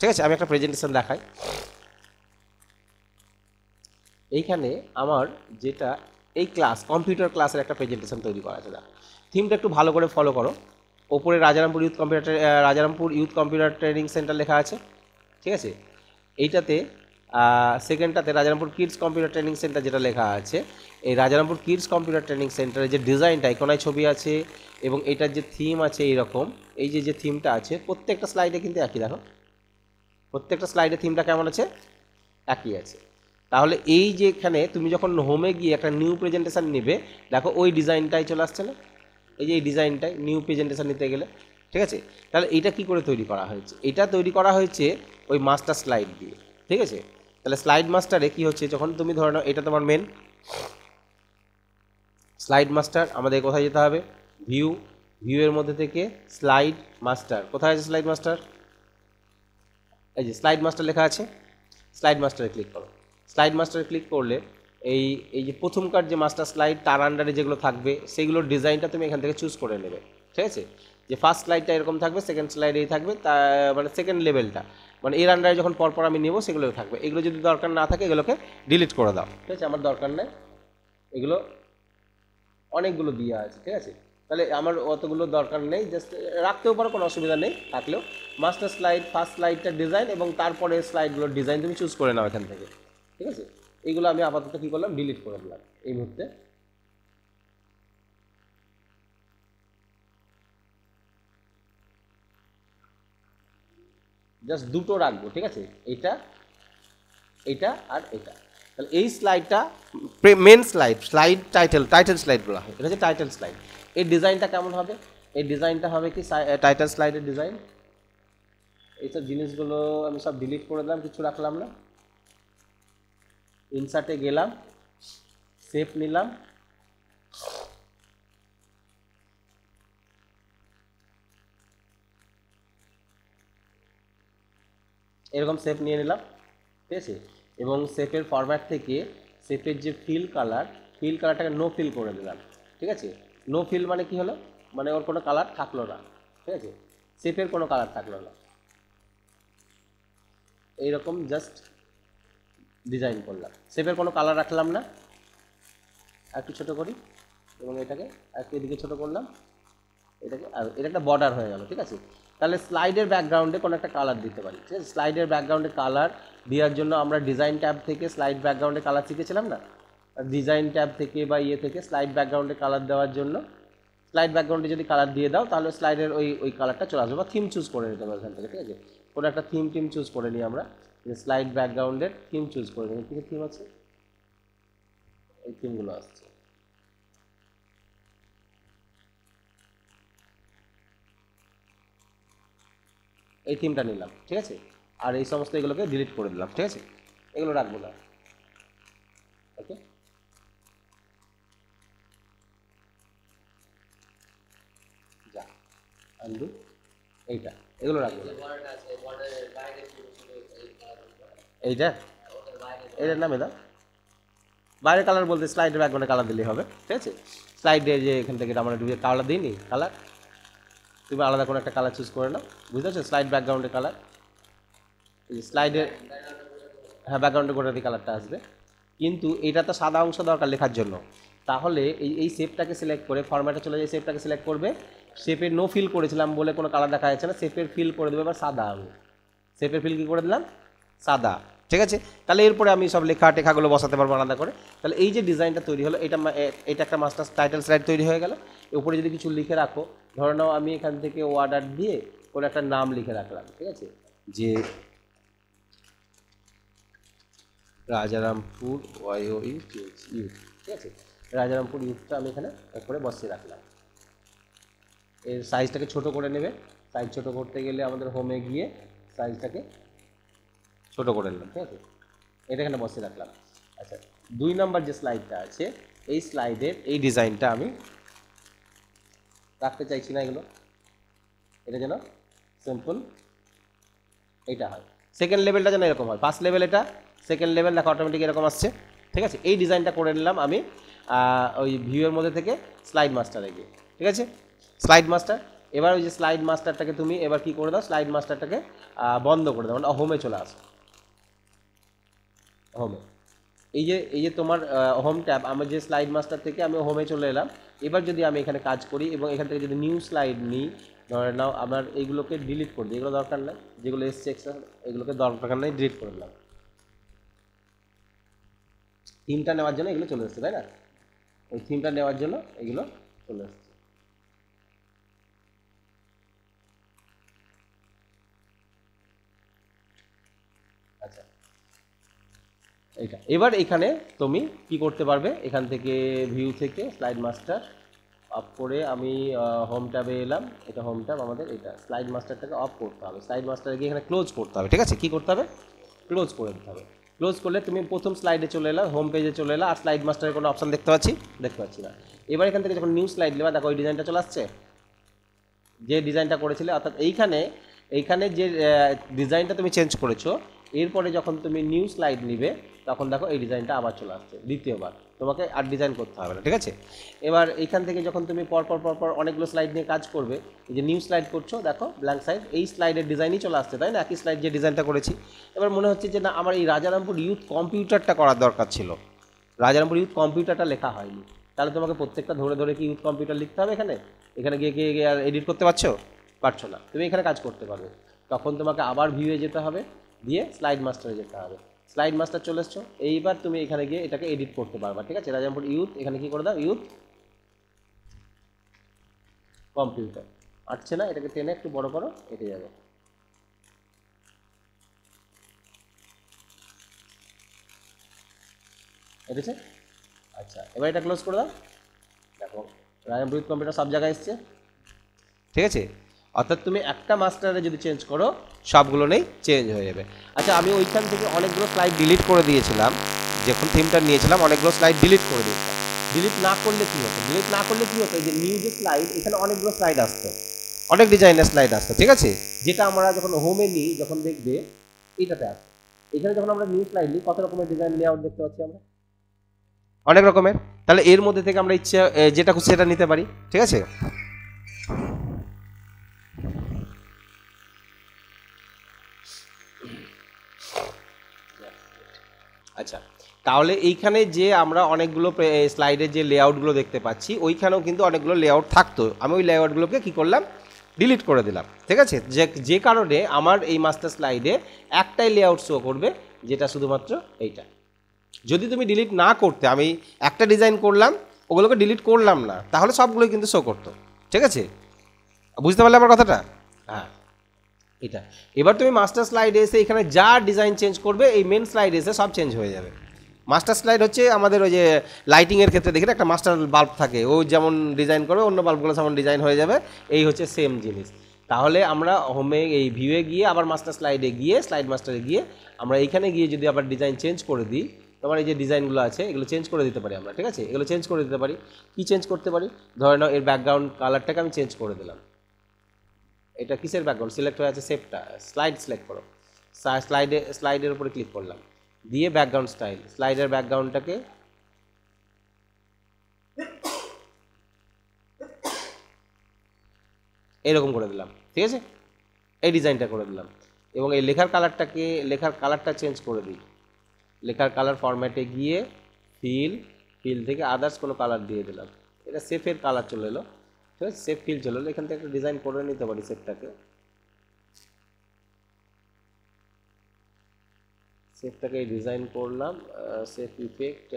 ঠিক আছে, আমি একটা প্রেজেন্টেশন দেখাই। এইখানে আমার যেটা এই কম্পিউটার ক্লাসের একটা প্রেজেন্টেশন তৈরি করা আছে। থিমটা একটু ভালো করে ফলো করো। ওপরে Rajarampur youth computer training centre লেখা আছে। ঠিক আছে, এইটাতে সেকেন্ডটাতে Rajarampur kids computer training centre যেটা লেখা আছে, এই রাজারামপুর কিডস কম্পিউটার ট্রেনিং সেন্টারের যে ডিজাইনটা, কোনায় ছবি আছে এবং এটার যে থিম আছে এইরকম, এই যে থিমটা আছে প্রত্যেকটা স্লাইডে কিন্তু একই। দেখো প্রত্যেকটা স্লাইডে থিমটা কেমন আছে, একই আছে। তাহলে এই যে এখানে তুমি যখন হোমে গিয়ে একটা নিউ প্রেজেন্টেশন নেবে, দেখো ওই ডিজাইনটাই চলে আসছে না, এই যে এই ডিজাইনটাই নিউ প্রেজেন্টেশন নিতে গেলে। ঠিক আছে, তাহলে এটা কি করে তৈরি করা হয়েছে? এটা তৈরি করা হয়েছে ওই মাস্টার স্লাইড দিয়ে। ঠিক আছে, তাহলে স্লাইড মাস্টারে কি হচ্ছে, যখন তুমি ধরে নাও এটা তোমার মেন স্লাইড মাস্টার, আমাদের কোথায় যেতে হবে, ভিউয়ের মধ্যে থেকে স্লাইড মাস্টার। কোথায় আছে স্লাইড মাস্টার? এই যে স্লাইড মাস্টার লেখা আছে, স্লাইড মাস্টারে ক্লিক করো। স্লাইড মাস্টারে ক্লিক করলে এই এই যে প্রথমকার যে মাস্টার স্লাইড তার আন্ডারে যেগুলো থাকবে সেগুলোর ডিজাইনটা তুমি এখান থেকে চুজ করে নেবে। ঠিক আছে, যে ফার্স্ট স্লাইডটা এরকম থাকবে, সেকেন্ড স্লাইড এই থাকবে, তা মানে সেকেন্ড লেভেলটা মানে এর আন্ডারে যখন পরপর আমি নেবো সেগুলো থাকবে। এগুলো যদি দরকার না থাকে এগুলোকে ডিলিট করে দাও। ঠিক আছে, আমার দরকার নেই, এগুলো অনেকগুলো দেওয়া আছে। ঠিক আছে, তাহলে আমার অতগুলো দরকার নেই, জাস্ট রাখতেও পারো, কোনো অসুবিধা নেই থাকলেও। মাস্টার স্লাইড ফার্স্ট স্লাইডটা ডিজাইন এবং তারপরে স্লাইডগুলোর ডিজাইন তুমি চুজ করে নাও এখান থেকে। ঠিক আছে, এইগুলো আমি আপাতত কী করলাম, ডিলিট করে দিলাম এই মুহূর্তে। জাস্ট দুটো রাখবো। ঠিক আছে, এইটা আর এটা। তাহলে এই স্লাইডটা মেন স্লাইড টাইটেল স্লাইড বলা হয়, এটা হচ্ছে টাইটেল স্লাইড। এই ডিজাইনটা কেমন হবে? এই ডিজাইনটা হবে কি টাইটেল স্লাইডের ডিজাইন। এইসব জিনিসগুলো আমি সব ডিলিট করে দিলাম, কিছু রাখলাম না। ইনসার্টে গেলাম, শেপ নিলাম, এরকম শেপ নিয়ে নিলাম। ঠিক আছে, এবং শেপের ফরম্যাট থেকে শেপের যে ফিল কালারটাকে নো ফিল করে দিলাম। ঠিক আছে, নো ফিল মানে কি হলো, মানে ওর কোনো কালার থাকলো না। ঠিক আছে, শেপের কোনো কালার থাকলো না, এইরকম জাস্ট ডিজাইন করলাম, শেপের কোনো কালার রাখলাম না। একটু ছোটো করি এবং এটাকে একটু এদিকে ছোটো করলাম, এটাকে আর এটা একটা বর্ডার হয়ে গেল। ঠিক আছে, তাহলে স্লাইডের ব্যাকগ্রাউন্ডে কোনো একটা কালার দিতে পারি। ঠিক আছে, স্লাইডের ব্যাকগ্রাউন্ডে কালার দেওয়ার জন্য আমরা ডিজাইন ট্যাব থেকে স্লাইড ব্যাকগ্রাউন্ডে কালার শিখেছিলাম না, ডিজাইন ট্যাব থেকে বা থেকে স্লাইড ব্যাকগ্রাউন্ডে কালার দেওয়ার জন্য স্লাইড ব্যাকগ্রাউন্ডে যদি কালার দিয়ে দাও তাহলে স্লাইডের ওই কালারটা চলে আসবে, বা থিম চুজ করে নিতে হবে এখান থেকে। ঠিক আছে, কোনো একটা থিম চুজ করে নিই আমরা, স্লাইড ব্যাকগ্রাউন্ডের থিম চুজ করে নিই। কী থিম আছে, এই থিমগুলো আসছে। এই থিমটা নিলাম। ঠিক আছে, আর এই সমস্ত এগুলোকে ডিলিট করে দিলাম। ঠিক আছে, এগুলো রাখবো না। ওকে, আনডু, এইটা, এগুলো রাখবো না। এইটা, এটার নামে দাও, বাইরের কালার বলতে স্লাইডের ব্যাকগ্রাউন্ডে কালার দিলেই হবে, ঠিক আছে। স্লাইডে যে এখান থেকে আমরা ডুবে কালার দিইনি, কালার তুমি আলাদা কোনো একটা কালার চুজ করে নাও, বুঝতে পারছো, স্লাইড ব্যাকগ্রাউন্ডে কালার, স্লাইডের, হ্যাঁ ব্যাকগ্রাউন্ডে গোটাতে কালারটা আসবে। কিন্তু এটা তো সাদা অংশ দরকার লেখার জন্য, তাহলে এই শেপটাকে সিলেক্ট করে ফরম্যাটে চলে যায়, শেপটাকে সিলেক্ট করবে, শেপের নো ফিল করেছিলাম বলে কোনো কালার দেখা যাচ্ছে না, শেপের ফিল করে দেবে এবার সাদা, আমি শেপের ফিল কী করে দিলাম, সাদা, ঠিক আছে। তাহলে এরপরে আমি সব লেখা টেখাগুলো বসাতে পারবো আলাদা করে। তাহলে এই যে ডিজাইনটা তৈরি হলো, এটা একটা মাস্টার টাইটেল স্লাইড তৈরি হয়ে গেল। উপরে যদি কিছু লিখে রাখো, ধরে নাও আমি এখান থেকে অর্ডার দিয়ে কোনো একটা নাম লিখে রাখলাম, ঠিক আছে, যে রাজারামপুর ইউ, ঠিক আছে, রাজারামপুর ইউথটা আমি এখানে করে বসিয়ে রাখলাম। এর সাইজটাকে ছোট করে নেবে, সাইজ ছোট করতে গেলে আমাদের হোমে গিয়ে সাইজটাকে ছোট করে নিলাম, ঠিক আছে, এটা এখানে বসিয়ে রাখলাম। আচ্ছা, 2 নম্বর যে স্লাইডটা আছে, এই স্লাইডের এই ডিজাইনটা আমি রাখতে চাইছি না, এগুলো, এটা যেন সিম্পল এইটা হয়। সেকেন্ড লেভেলটা যেন এরকম হয়, ফার্স্ট লেভেল এটা, সেকেন্ড লেভেল দেখো অটোমেটিক এরকম আসছে, ঠিক আছে। এই ডিজাইনটা করে নিলাম আমি ওই ভিউয়ের মধ্যে থেকে স্লাইড মাস্টারে গিয়ে, ঠিক আছে, স্লাইড মাস্টার। এবার ওই যে স্লাইড মাস্টারটাকে তুমি এবার কী করে দাও, স্লাইড মাস্টারটাকে বন্ধ করে দাও, মানে হোমে চলে আসো, হোমে। এই যে তোমার হোম ট্যাব, আমার যে স্লাইড মাস্টার থেকে আমি হোমে চলে এলাম। এবার যদি আমি এখানে কাজ করি এবং এখান থেকে যদি নিউ স্লাইড নিই, ধরে নাও আমার এইগুলোকে ডিলিট করে দিই, এগুলো দরকার নাই, যেগুলো এসছে এক্সট্রা এগুলোকে দরকার নাই, ডিলিট করে দিলাম। থিমটা নেওয়ার জন্য এগুলো চলে এসছে, তাই না, ওই থিমটা নেওয়ার জন্য এগুলো চলে এসছে। আচ্ছা, এইটা এবার এখানে তুমি কি করতে পারবে, এখান থেকে ভিউ থেকে স্লাইড মাস্টার অফ করে আমি হোম ট্যাবে এলাম, এটা হোম ট্যাব আমাদের, এটা স্লাইড মাস্টারটাকে অফ করতে হবে, স্লাইড মাস্টারে গিয়ে এখানে ক্লোজ করতে হবে, ঠিক আছে। কী করতে হবে, ক্লোজ করে দিতে হবে। ক্লোজ করলে তুমি প্রথম স্লাইডে চলে এলা, হোম পেজে চলে এলা, আর স্লাইড মাস্টারের কোনো অপশান দেখতে পাচ্ছি না। এবার এখান থেকে যখন নিউ স্লাইড নেবা, দেখো ওই ডিজাইনটা চলে আসছে, যে ডিজাইনটা করেছিলে, অর্থাৎ এইখানে যে ডিজাইনটা তুমি চেঞ্জ করেছো, এরপরে যখন তুমি নিউ স্লাইড নিবে তখন দেখো এই ডিজাইনটা আবার চলে আসছে, দ্বিতীয়বার তোমাকে আর ডিজাইন করতে হবে না, ঠিক আছে। এবার এইখান থেকে যখন তুমি পরপর অনেকগুলো স্লাইড নিয়ে কাজ করবে, এই যে নিউ স্লাইড করছো, দেখো ব্ল্যাঙ্ক সাইড, এই স্লাইডের ডিজাইনই চলে আসছে, তাই না, একই স্লাইড যে ডিজাইনটা করেছি। এবার মনে হচ্ছে যে না, আমার এই রাজারামপুর ইউথ কম্পিউটারটা করার দরকার ছিল, রাজারামপুর ইউথ কম্পিউটারটা লেখা হয়নি, তাহলে তোমাকে প্রত্যেকটা ধরে কি ইউথ কম্পিউটার লিখতে হবে, এখানে গিয়ে আর এডিট করতে পারছো না, তুমি এখানে কাজ করতে পারবে। তখন তোমাকে আবার ভিউয়ে যেতে হবে, দিয়ে স্লাইড মাস্টারে যেতে হবে, স্লাইড মাস্টার চলে এসছো, এইবার তুমি এখানে গিয়ে এটাকে এডিট করতে পারবা, ঠিক আছে। রাজারামপুর ইউথ, এখানে কি করে দাও, ইউথ কম্পিউটার, আটছে না, এটাকে টেনে একটু বড় করো, এটে যাবে, এটেছে। আচ্ছা, এবার এটা ক্লোজ করে দাও, দেখো রাজারামপুর ইউথ কম্পিউটার সব জায়গায় এসছে, ঠিক আছে। অর্থাৎ তুমি একটা মাস্টারে যদি চেঞ্জ করো, সবগুলো নেই চেঞ্জ হয়ে যাবে। আচ্ছা, আমি ওইখান থেকে অনেকগুলো স্লাইড ডিলিট করে দিয়েছিলাম, যখন থিমটা নিয়েছিলাম অনেকগুলো স্লাইড ডিলিট করে দিয়েছিলাম। ডিলিট না করলে কী হতো, এই যে নিউ যে স্লাইড, এখানে অনেকগুলো স্লাইড আসতো, অনেক ডিজাইনের স্লাইড আসতো, ঠিক আছে, যেটা আমরা যখন হোমে নিই, যখন দেখবে এইটাতে আসতো। এখানে যখন আমরা নিউ স্লাইড নিই, কত রকমের ডিজাইন লেআউট দেখতে পাচ্ছি আমরা, অনেক রকমের। তাহলে এর মধ্যে থেকে আমরা ইচ্ছে যেটা খুশি সেটা নিতে পারি, ঠিক আছে। আচ্ছা, তাহলে এইখানে যে আমরা অনেকগুলো স্লাইডের যে লেআউটগুলো দেখতে পাচ্ছি, ওইখানেও কিন্তু অনেকগুলো লেআউট থাকতো, আমি ওই লেআউটগুলোকে কী করলাম, ডিলিট করে দিলাম, ঠিক আছে। যে কারণে আমার এই মাস্টার স্লাইডে একটাই লেআউট শো করবে, যেটা শুধুমাত্র এইটা। যদি তুমি ডিলিট না করতে, আমি একটা ডিজাইন করলাম, ওগুলোকে ডিলিট করলাম না, তাহলে সবগুলোই কিন্তু শো করতো, ঠিক আছে। বুঝতে পারলে আমার কথাটা, হ্যাঁ এটা। এবার তুমি মাস্টার স্লাইডে এসে এখানে যা ডিজাইন চেঞ্জ করবে, এই মেন স্লাইডে এসে সব চেঞ্জ হয়ে যাবে। মাস্টার স্লাইড হচ্ছে আমাদের ওই যে লাইটিংয়ের ক্ষেত্রে দেখি একটা মাস্টার বাল্ব থাকে, ও যেমন ডিজাইন করবে অন্য বাল্বগুলো যেমন ডিজাইন হয়ে যাবে, এই হচ্ছে সেম জিনিস। তাহলে আমরা হোমে এই ভিউয়ে গিয়ে আবার মাস্টার স্লাইডে গিয়ে, স্লাইড মাস্টারে গিয়ে আমরা এইখানে গিয়ে যদি আবার ডিজাইন চেঞ্জ করে দিই, তোমার এই যে ডিজাইনগুলো আছে এগুলো চেঞ্জ করে দিতে পারি আমরা, ঠিক আছে। এগুলো চেঞ্জ করে দিতে পারি, কী চেঞ্জ করতে পারি, ধরে নাও এর ব্যাকগ্রাউন্ড কালারটাকে আমি চেঞ্জ করে দিলাম, এটা কিসের ব্যাকগ্রাউন্ড সিলেক্ট হয়ে আছে, শেপটা, স্লাইড সিলেক্ট করো, স্লাইডের উপরে ক্লিক করলাম, দিয়ে ব্যাকগ্রাউন্ড স্টাইল, স্লাইডের ব্যাকগ্রাউন্ডটাকে এরকম করে দিলাম, ঠিক আছে, এই ডিজাইনটা করে দিলাম। এবং এই লেখার কালারটা চেঞ্জ করে দিই, লেখার কালার ফরম্যাটে গিয়ে ফিল থেকে আদার্স কোনো কালার দিয়ে দিলাম, এটা সেফের কালার চলে এলো, ঠিক আছে, সেফ ফিল চলে এলো। এখান থেকে একটা ডিজাইন করে নিতে পারি, সেফটাকে ডিজাইন করলাম, সেফ ইফেক্ট,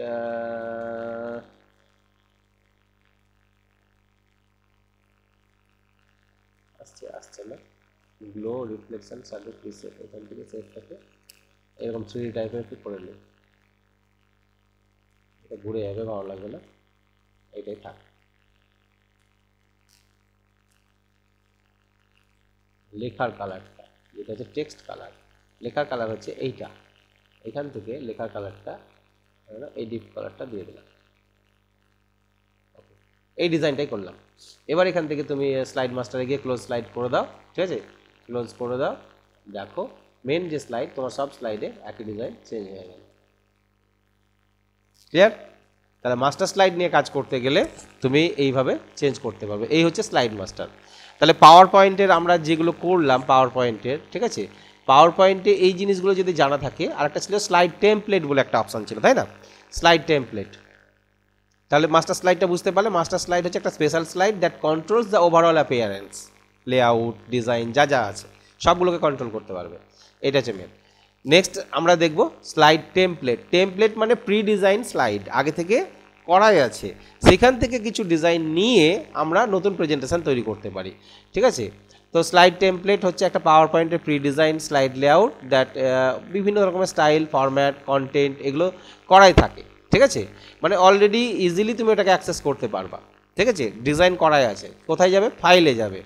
আসছে না, গ্লো রিফ্লেকশন শ্যাডো প্রিসেট, এখান থেকে সেফটাকে এরকম 3D টাইপের একটু করে নিই, এটা ঘুরে যাবে, ভালো লাগবে না, এটাই থাক। লেখার কালারটা যেটা হচ্ছে টেক্সট কালার, লেখার কালার হচ্ছে এইটা, এখান থেকে লেখার কালারটা এই ডিপ কালারটা দিয়ে দিলাম, এই ডিজাইনটাই করলাম। এবার এখান থেকে তুমি স্লাইড মাস্টারে গিয়ে ক্লোজ স্লাইড করে দাও, ঠিক আছে, ক্লোজ করে দাও, দেখো মেন যে স্লাইড তোমার সব স্লাইডে একই ডিজাইন চেঞ্জ হয়ে গেল। ক্লিয়ার? তাহলে মাস্টার স্লাইড নিয়ে কাজ করতে গেলে তুমি এইভাবে চেঞ্জ করতে পারবে, এই হচ্ছে স্লাইড মাস্টার। তাহলে পাওয়ার পয়েন্টের আমরা যেগুলো করলাম পাওয়ার পয়েন্টের, ঠিক আছে, পাওয়ার পয়েন্টে এই জিনিসগুলো যদি জানা থাকে, আরেকটা ছিল স্লাইড টেমপ্লেট বলে একটা অপশান ছিল, তাই না, স্লাইড টেমপ্লেট। তাহলে মাস্টার স্লাইডটা বুঝতে পারলে, মাস্টার স্লাইড হচ্ছে একটা special slide that controls the overall appearance, layout, design যা যা আছে সবগুলোকে কন্ট্রোল করতে পারবে, এটা হচ্ছে মেন। নেক্সট আমরা দেখব স্লাইড টেমপ্লেট। টেমপ্লেট মানে প্রি ডিজাইন স্লাইড, আগে থেকে করাই আছে, সেখান থেকে কিছু ডিজাইন নিয়ে আমরা নতুন প্রেজেন্টেশন তৈরি করতে পারি, ঠিক আছে। তো স্লাইড টেমপ্লেট হচ্ছে একটা পাওয়ার পয়েন্টের pre design slide layout that বিভিন্ন রকমের স্টাইল, ফরম্যাট, কন্টেন্ট এগুলো করাই থাকে, ঠিক আছে, মানে অলরেডি ইজিলি তুমি ওটাকে অ্যাক্সেস করতে পারবা, ঠিক আছে, ডিজাইন করাই আছে। কোথায় যাবে? ফাইলে যাবে,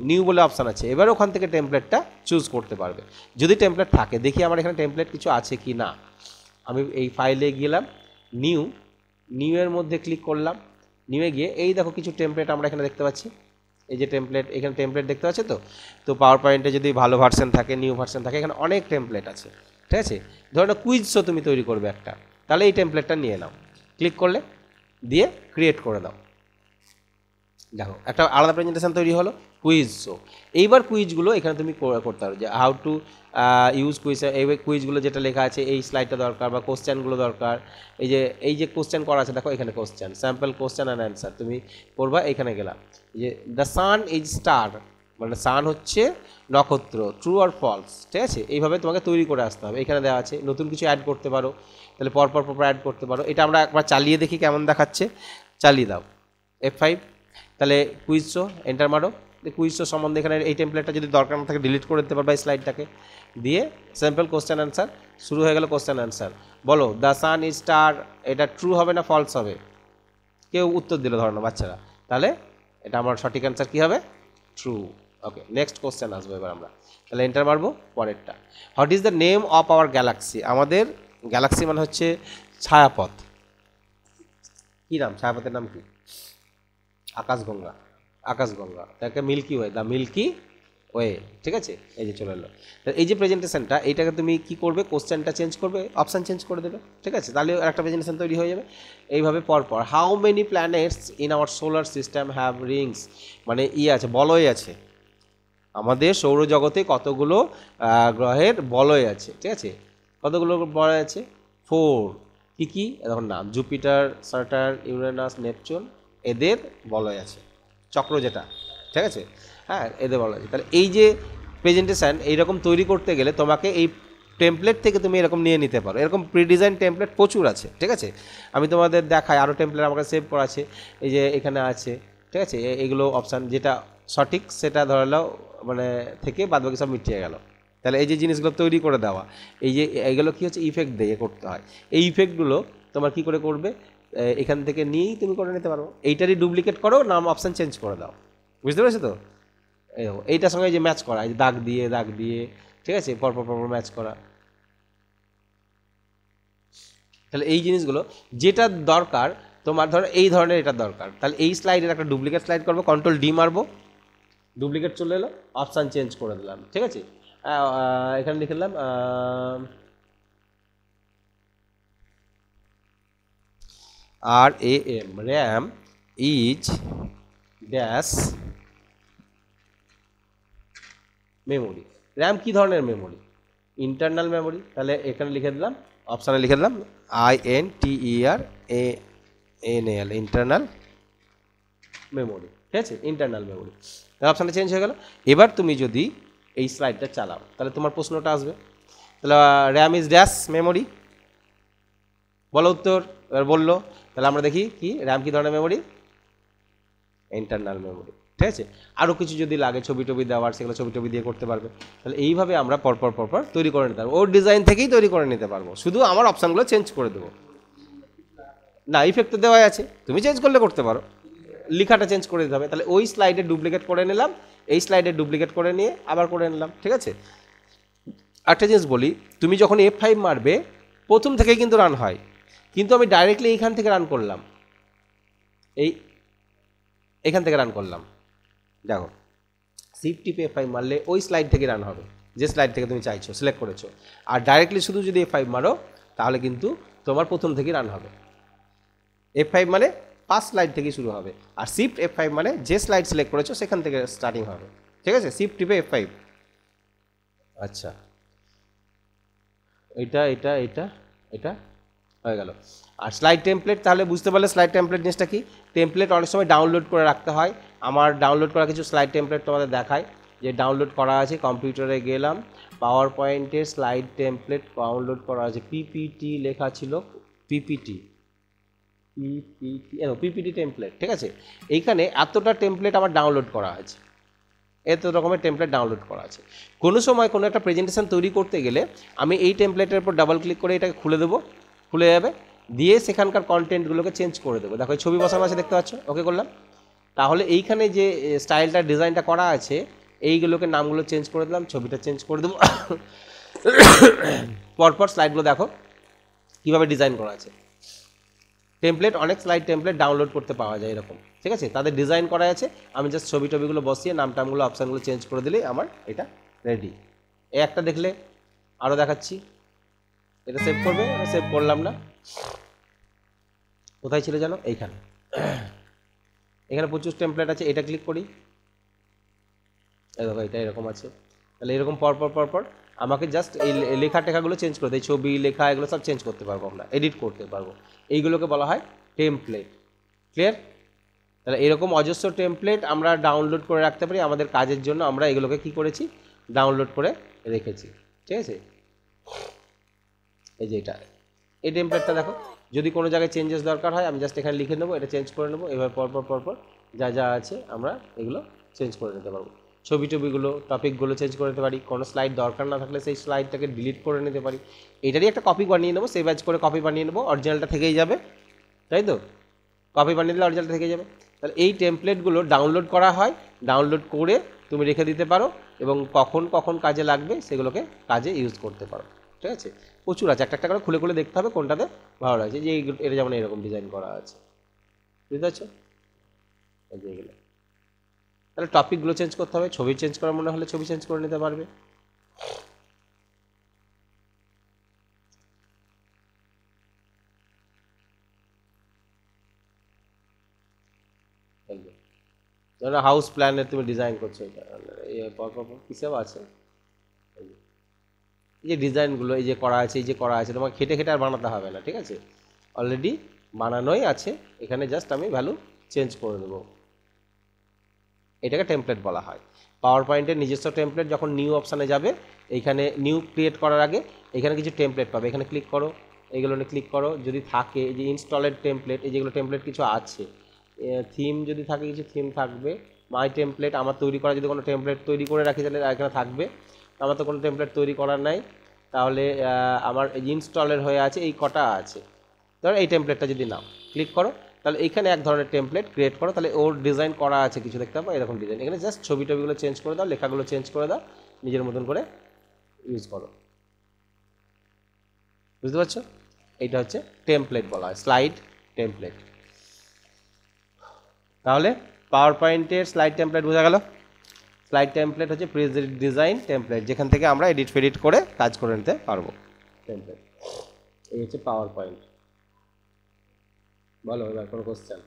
নিউ বলে অপশান আছে, এবার ওখান থেকে টেমপ্লেটটা চুজ করতে পারবে যদি টেমপ্লেট থাকে। দেখি আমার এখানে টেমপ্লেট কিছু আছে কি না, আমি এই ফাইলে গেলাম, নিউ এর মধ্যে ক্লিক করলাম, নিউয়ে গিয়ে এই দেখো কিছু টেমপ্লেট আমরা এখানে দেখতে পাচ্ছি, এই যে টেমপ্লেট, এখানে টেমপ্লেট দেখতে পাচ্ছি। তো পাওয়ার পয়েন্টে যদি ভালো ভার্সন থাকে, নিউ ভার্সন থাকে, এখানে অনেক টেমপ্লেট আছে, ঠিক আছে। ধরো কুইজ শো তুমি তৈরি করবে একটা, তাহলে এই টেমপ্লেটটা নিয়ে নাও, ক্লিক করলে দিয়ে ক্রিয়েট করে দাও, দেখো একটা আলাদা প্রেজেন্টেশন তৈরি হলো, কুইজ শো। এইবার কুইজগুলো এখানে তুমি করতে পারো, যে হাউ টু ইউজ কুইজ, এই কুইজগুলো যেটা লেখা আছে, এই স্লাইডটা দরকার বা কোশ্চেনগুলো দরকার, এই যে কোশ্চেন করা আছে, দেখো এখানে question, sample question and answer, তুমি করবা, এখানে গেলাম, যে দ্য সান ইজ স্টার, মানে সান হচ্ছে নক্ষত্র, ট্রু আর ফলস, ঠিক আছে, এইভাবে তোমাকে তৈরি করে আসতে হবে। এখানে দেওয়া আছে, নতুন কিছু অ্যাড করতে পারো, তাহলে পরপর অ্যাড করতে পারো। এটা আমরা একবার চালিয়ে দেখি কেমন দেখাচ্ছে, চালিয়ে দাও F5, তাহলে কুইজ শো এন্টার মারো, কুইজ শো সম্বন্ধে এখানে এই টেমপ্লেটটা যদি দরকার না থাকে ডিলিট করে দিতে পারবা, এই স্লাইডটাকে দিয়ে স্যাম্পল কোশ্চেন অ্যান্সার, শুরু হয়ে গেল কোশ্চেন অ্যান্সার, বলো দ্য সান ইজ স্টার, এটা ট্রু হবে না ফলস হবে, কেউ উত্তর দিল ধরো না বাচ্চারা, তাহলে এটা আমার সঠিক অ্যান্সার কী হবে? ট্রু। ওকে, নেক্সট কোশ্চেন আসবো এবার আমরা, তাহলে এন্টার মারবো পরেরটা। What is the name of our Galaxy, আমাদের গ্যালাক্সি মানে হচ্ছে ছায়াপথ, কী নাম ছায়াপথের নাম কি? আকাশগঙ্গা, তাকে milky way, the milky way, ঠিক আছে, এই যে চলে এলো। এই যে প্রেজেন্টেশনটা, এইটাকে তুমি কি করবে, কোশ্চেনটা চেঞ্জ করবে, অপশান চেঞ্জ করে দেবে, ঠিক আছে, তাহলে একটা প্রেজেন্টেশন তৈরি হয়ে যাবে। এইভাবে পরপর, how many planets in our solar system have Rings, মানে আছে, বলয় আছে, আমাদের সৌরজগতে কতগুলো গ্রহের বলয় আছে, ঠিক আছে, কতগুলো বলয় আছে? 4। কী কী এখন নাম? জুপিটার, স্যাটার্ন, ইউরেনাস, নেপচুন, এদের বলয় আছে, চক্র যেটা, ঠিক আছে, হ্যাঁ, এদের বলা আছে। তাহলে এই যে প্রেজেন্টেশান এইরকম তৈরি করতে গেলে তোমাকে এই টেমপ্লেট থেকে তুমি এরকম নিয়ে নিতে পারো, এরকম প্রি ডিজাইন টেমপ্লেট প্রচুর আছে, ঠিক আছে, আমি তোমাদের দেখাই, আরও টেমপ্লেট আমাকে সেভ করা আছে, এই যে এখানে আছে, ঠিক আছে, এগুলো অপশান যেটা সঠিক সেটা ধরালো মানে থেকে বাদ বাকি সব মিটিয়ে গেল। তাহলে এই যে জিনিসগুলো তৈরি করে দেওয়া, এই যে এইগুলো কী হচ্ছে, ইফেক্ট দিয়ে করতে হয়, এই ইফেক্টগুলো তোমার কী করে করবে, এখান থেকে নিয়েই তুমি করে নিতে পারো, এইটারই ডুপ্লিকেট করো, নাম অপশান চেঞ্জ করে দাও, বুঝতে পেরেছো তো? এইটার সঙ্গে যে ম্যাচ করা, এই দাগ দিয়ে, ঠিক আছে, পরপর ম্যাচ করা, তাহলে এই জিনিসগুলো যেটা দরকার তোমার, ধরো এই ধরনের এটা দরকার, তাহলে এই স্লাইডের একটা ডুপ্লিকেট স্লাইড করবো, কন্ট্রোল ডি মারবো, ডুপ্লিকেট চলে এলো, অপশান চেঞ্জ করে দিলাম, ঠিক আছে। এখানে লিখে দিলাম RAM, RAM is dash memory. RAM কী ধরনের মেমোরি? Internal memory. তাহলে এখানে লিখে দিলাম, অপশানে লিখে দিলাম INTERNAL, ইন্টারনাল মেমোরি, ঠিক আছে, ইন্টারনাল মেমোরি। অপশানটা চেঞ্জ হয়ে গেল। এবার তুমি যদি এই স্লাইডটা চালাও তাহলে তোমার প্রশ্নটা আসবে, তাহলে র্যাম ইজ ড্যাশ মেমোরি, বলো উত্তর। এবার বললো, তাহলে আমরা দেখি কি র্যাম কী ধরনের মেমোরি, ইন্টারনাল মেমোরি, ঠিক আছে। আরও কিছু যদি লাগে ছবি টবি দেওয়ার, সেগুলো ছবি টবি দিয়ে করতে পারবে। তাহলে এইভাবে আমরা পরপর তৈরি করে নিতে পারবো, ওর ডিজাইন থেকেই তৈরি করে নিতে পারবো, শুধু আমার অপশানগুলো চেঞ্জ করে দেবো। না, ইফেক্ট তো দেওয়াই আছে, তুমি চেঞ্জ করলে করতে পারো, লেখাটা চেঞ্জ করে দিতে হবে। তাহলে ওই স্লাইডে ডুপ্লিকেট করে নিলাম, এই স্লাইডে ডুপ্লিকেট করে নিয়ে আবার করে নিলাম, ঠিক আছে। একটা জিনিস বলি, তুমি যখন F5 মারবে প্রথম থেকেই কিন্তু রান হয়, কিন্তু আমি ডাইরেক্টলি এইখান থেকে রান করলাম, এখান থেকে রান করলাম, দেখো শিফট টিপে F5 মারলে ওই স্লাইড থেকে রান হবে, যে স্লাইড থেকে তুমি চাইছো সিলেক্ট করেছো। আর ডাইরেক্টলি শুধু যদি F5 মারো তাহলে কিন্তু তোমার প্রথম থেকেই রান হবে। F5 মানে ফার্স্ট স্লাইড থেকেই শুরু হবে, আর শিফট F5 মানে যে স্লাইড সিলেক্ট করেছো সেখান থেকে স্টার্টিং হবে, ঠিক আছে। শিফট টিপে F5। আচ্ছা, এটা এটা এটা এটা হয়ে গেল। আর স্লাইড টেমপ্লেট, তাহলে বুঝতে পারলে স্লাইড টেমপ্লেট জিনিসটা কি। টেমপ্লেট অনেক সময় ডাউনলোড করে রাখতে হয়, আমার ডাউনলোড করা কিছু স্লাইড টেমপ্লেট তোমাদের দেখায়, যে ডাউনলোড করা আছে। কম্পিউটারে গেলাম, পাওয়ার পয়েন্টে স্লাইড টেমপ্লেট ডাউনলোড করা আছে, পিপিটি লেখা ছিল, পিপিটি টেমপ্লেট, ঠিক আছে। এইখানে এতটা টেমপ্লেট আমার ডাউনলোড করা আছে, এত রকমের টেমপ্লেট ডাউনলোড করা আছে। কোনো সময় কোনো একটা প্রেজেন্টেশন তৈরি করতে গেলে আমি এই টেমপ্লেটের উপর ডাবল ক্লিক করে এটাকে খুলে দেবো, খুলে যাবে, দিয়ে সেখানকার কন্টেন্টগুলোকে চেঞ্জ করে দেবো। দেখো ছবি বসানো আছে, দেখতে পাচ্ছ, ওকে করলাম। তাহলে এইখানে যে স্টাইলটা ডিজাইনটা করা আছে এইগুলোকে নামগুলো চেঞ্জ করে দিলাম, ছবিটা চেঞ্জ করে দেবো। পরপর স্লাইডগুলো দেখো কীভাবে ডিজাইন করা আছে। টেমপ্লেট, অনেক স্লাইড টেমপ্লেট ডাউনলোড করতে পাওয়া যায় এরকম, ঠিক আছে, তাদের ডিজাইন করা আছে। আমি জাস্ট ছবি টবিগুলো বসিয়ে নাম টামগুলো অপশানগুলো চেঞ্জ করে দিলেই আমার এটা রেডি। এই একটা দেখলে, আরও দেখাচ্ছি। এটা সেভ করবে, সেভ করলাম না, কোথায় ছিল জানো, এইখানে। এখানে প্রচুর টেমপ্লেট আছে, এটা ক্লিক করি, এই দেখো এটা এরকম আছে। তাহলে এরকম পরপর আমাকে জাস্ট এই লেখা টেখাগুলো চেঞ্জ করে দেয়, ছবি লেখা এগুলো সব চেঞ্জ করতে পারবো, আমরা এডিট করতে পারবো। এইগুলোকে বলা হয় টেমপ্লেট। ক্লিয়ার? তাহলে এরকম অজস্র টেমপ্লেট আমরা ডাউনলোড করে রাখতে পারি আমাদের কাজের জন্য। আমরা এগুলোকে কি করেছি, ডাউনলোড করে রেখেছি, ঠিক আছে। এই যে এটা, এই টেমপ্লেটটা দেখো, যদি কোনো জায়গায় চেঞ্জেস দরকার হয় আমি জাস্ট এখানে লিখে নেবো, এটা চেঞ্জ করে নেবো। এবার পরপর যা যা আছে আমরা এগুলো চেঞ্জ করে নিতে পারবো। ছবি টবিগুলো, টপিকগুলো চেঞ্জ করে নিতে পারি। কোনো স্লাইড দরকার না থাকলে সেই স্লাইডটাকে ডিলিট করে নিতে পারি। এটারই একটা কপি বানিয়ে নেবো, সেভ অ্যাজ করে কপি বানিয়ে নেবো, অরিজিনালটা থেকেই যাবে, তাই তো। কপি বানিয়ে দিলে অরিজিনালটা থেকে যাবে। তাহলে এই টেমপ্লেটগুলো ডাউনলোড করা হয়, ডাউনলোড করে তুমি রেখে দিতে পারো, এবং কখন কখন কাজে লাগবে সেগুলোকে কাজে ইউজ করতে পারো, ঠিক আছে। প্রচুর আছে, একটা একটা করে খুলে খুলে দেখতে হবে কোনটাতে ভালো লাগছে। যে এটা যেমন এরকম ডিজাইন করা আছে, বুঝতে পারছো, এই যে এগুলো। তাহলে টপিকগুলো চেঞ্জ করতে হবে, ছবি চেঞ্জ করার মনে হলে ছবি চেঞ্জ করে নিতে পারবে। ধরো হাউস প্ল্যানের তুমি ডিজাইন করছো, এটা পরপর কিসব আছে, এই যে ডিজাইনগুলো এই যে করা আছে, এই যে করা আছে, তোমাকে খেটে খেটে আর বানাতে হবে না, ঠিক আছে, অলরেডি বানানোই আছে। এখানে জাস্ট আমি ভ্যালু চেঞ্জ করে দেবো। এটাকে টেমপ্লেট বলা হয়। পাওয়ার পয়েন্টের নিজস্ব টেমপ্লেট যখন নিউ অপশানে যাবে, এইখানে নিউ ক্রিয়েট করার আগে এখানে কিছু টেমপ্লেট পাবে, এখানে ক্লিক করো, এইগুলো ক্লিক করো। যদি থাকে এই যে ইনস্টলেড টেমপ্লেট, এই যেগুলো টেমপ্লেট কিছু আছে, থিম যদি থাকে কিছু থিম থাকবে, মাই টেমপ্লেট, আমার তৈরি করা যদি কোনো টেমপ্লেট তৈরি করে রাখি তাহলে এখানে থাকবে। আমার তো কোনো টেমপ্লেট তৈরি করার নাই, তাহলে আমার ইনস্টলের হয়ে আছে এই কটা আছে। ধরো এই টেমপ্লেটটা যদি নাও ক্লিক করো, তাহলে এইখানে এক ধরনের টেমপ্লেট ক্রিয়েট করো, তাহলে ওর ডিজাইন করা আছে কিছু দেখতে পাবো, এরকম ডিজাইন। এখানে জাস্ট ছবি টবিগুলো চেঞ্জ করে দাও, লেখাগুলো চেঞ্জ করে দাও, নিজের মতন করে ইউজ করো, বুঝতে পারছো। এইটা হচ্ছে টেমপ্লেট বলা হয়, স্লাইড টেমপ্লেট। তাহলে পাওয়ার পয়েন্টের স্লাইড টেমপ্লেট বোঝা গেল। স্লাইড টেমপ্লেট হচ্ছে প্রি ডিজাইন টেমপ্লেট, যেখান থেকে আমরা এডিট ফেডিট করে কাজ করে নিতে পারবো। টেমপ্লেট এই হচ্ছে পাওয়ার পয়েন্ট। বলো এবার কোনো কোশ্চেন?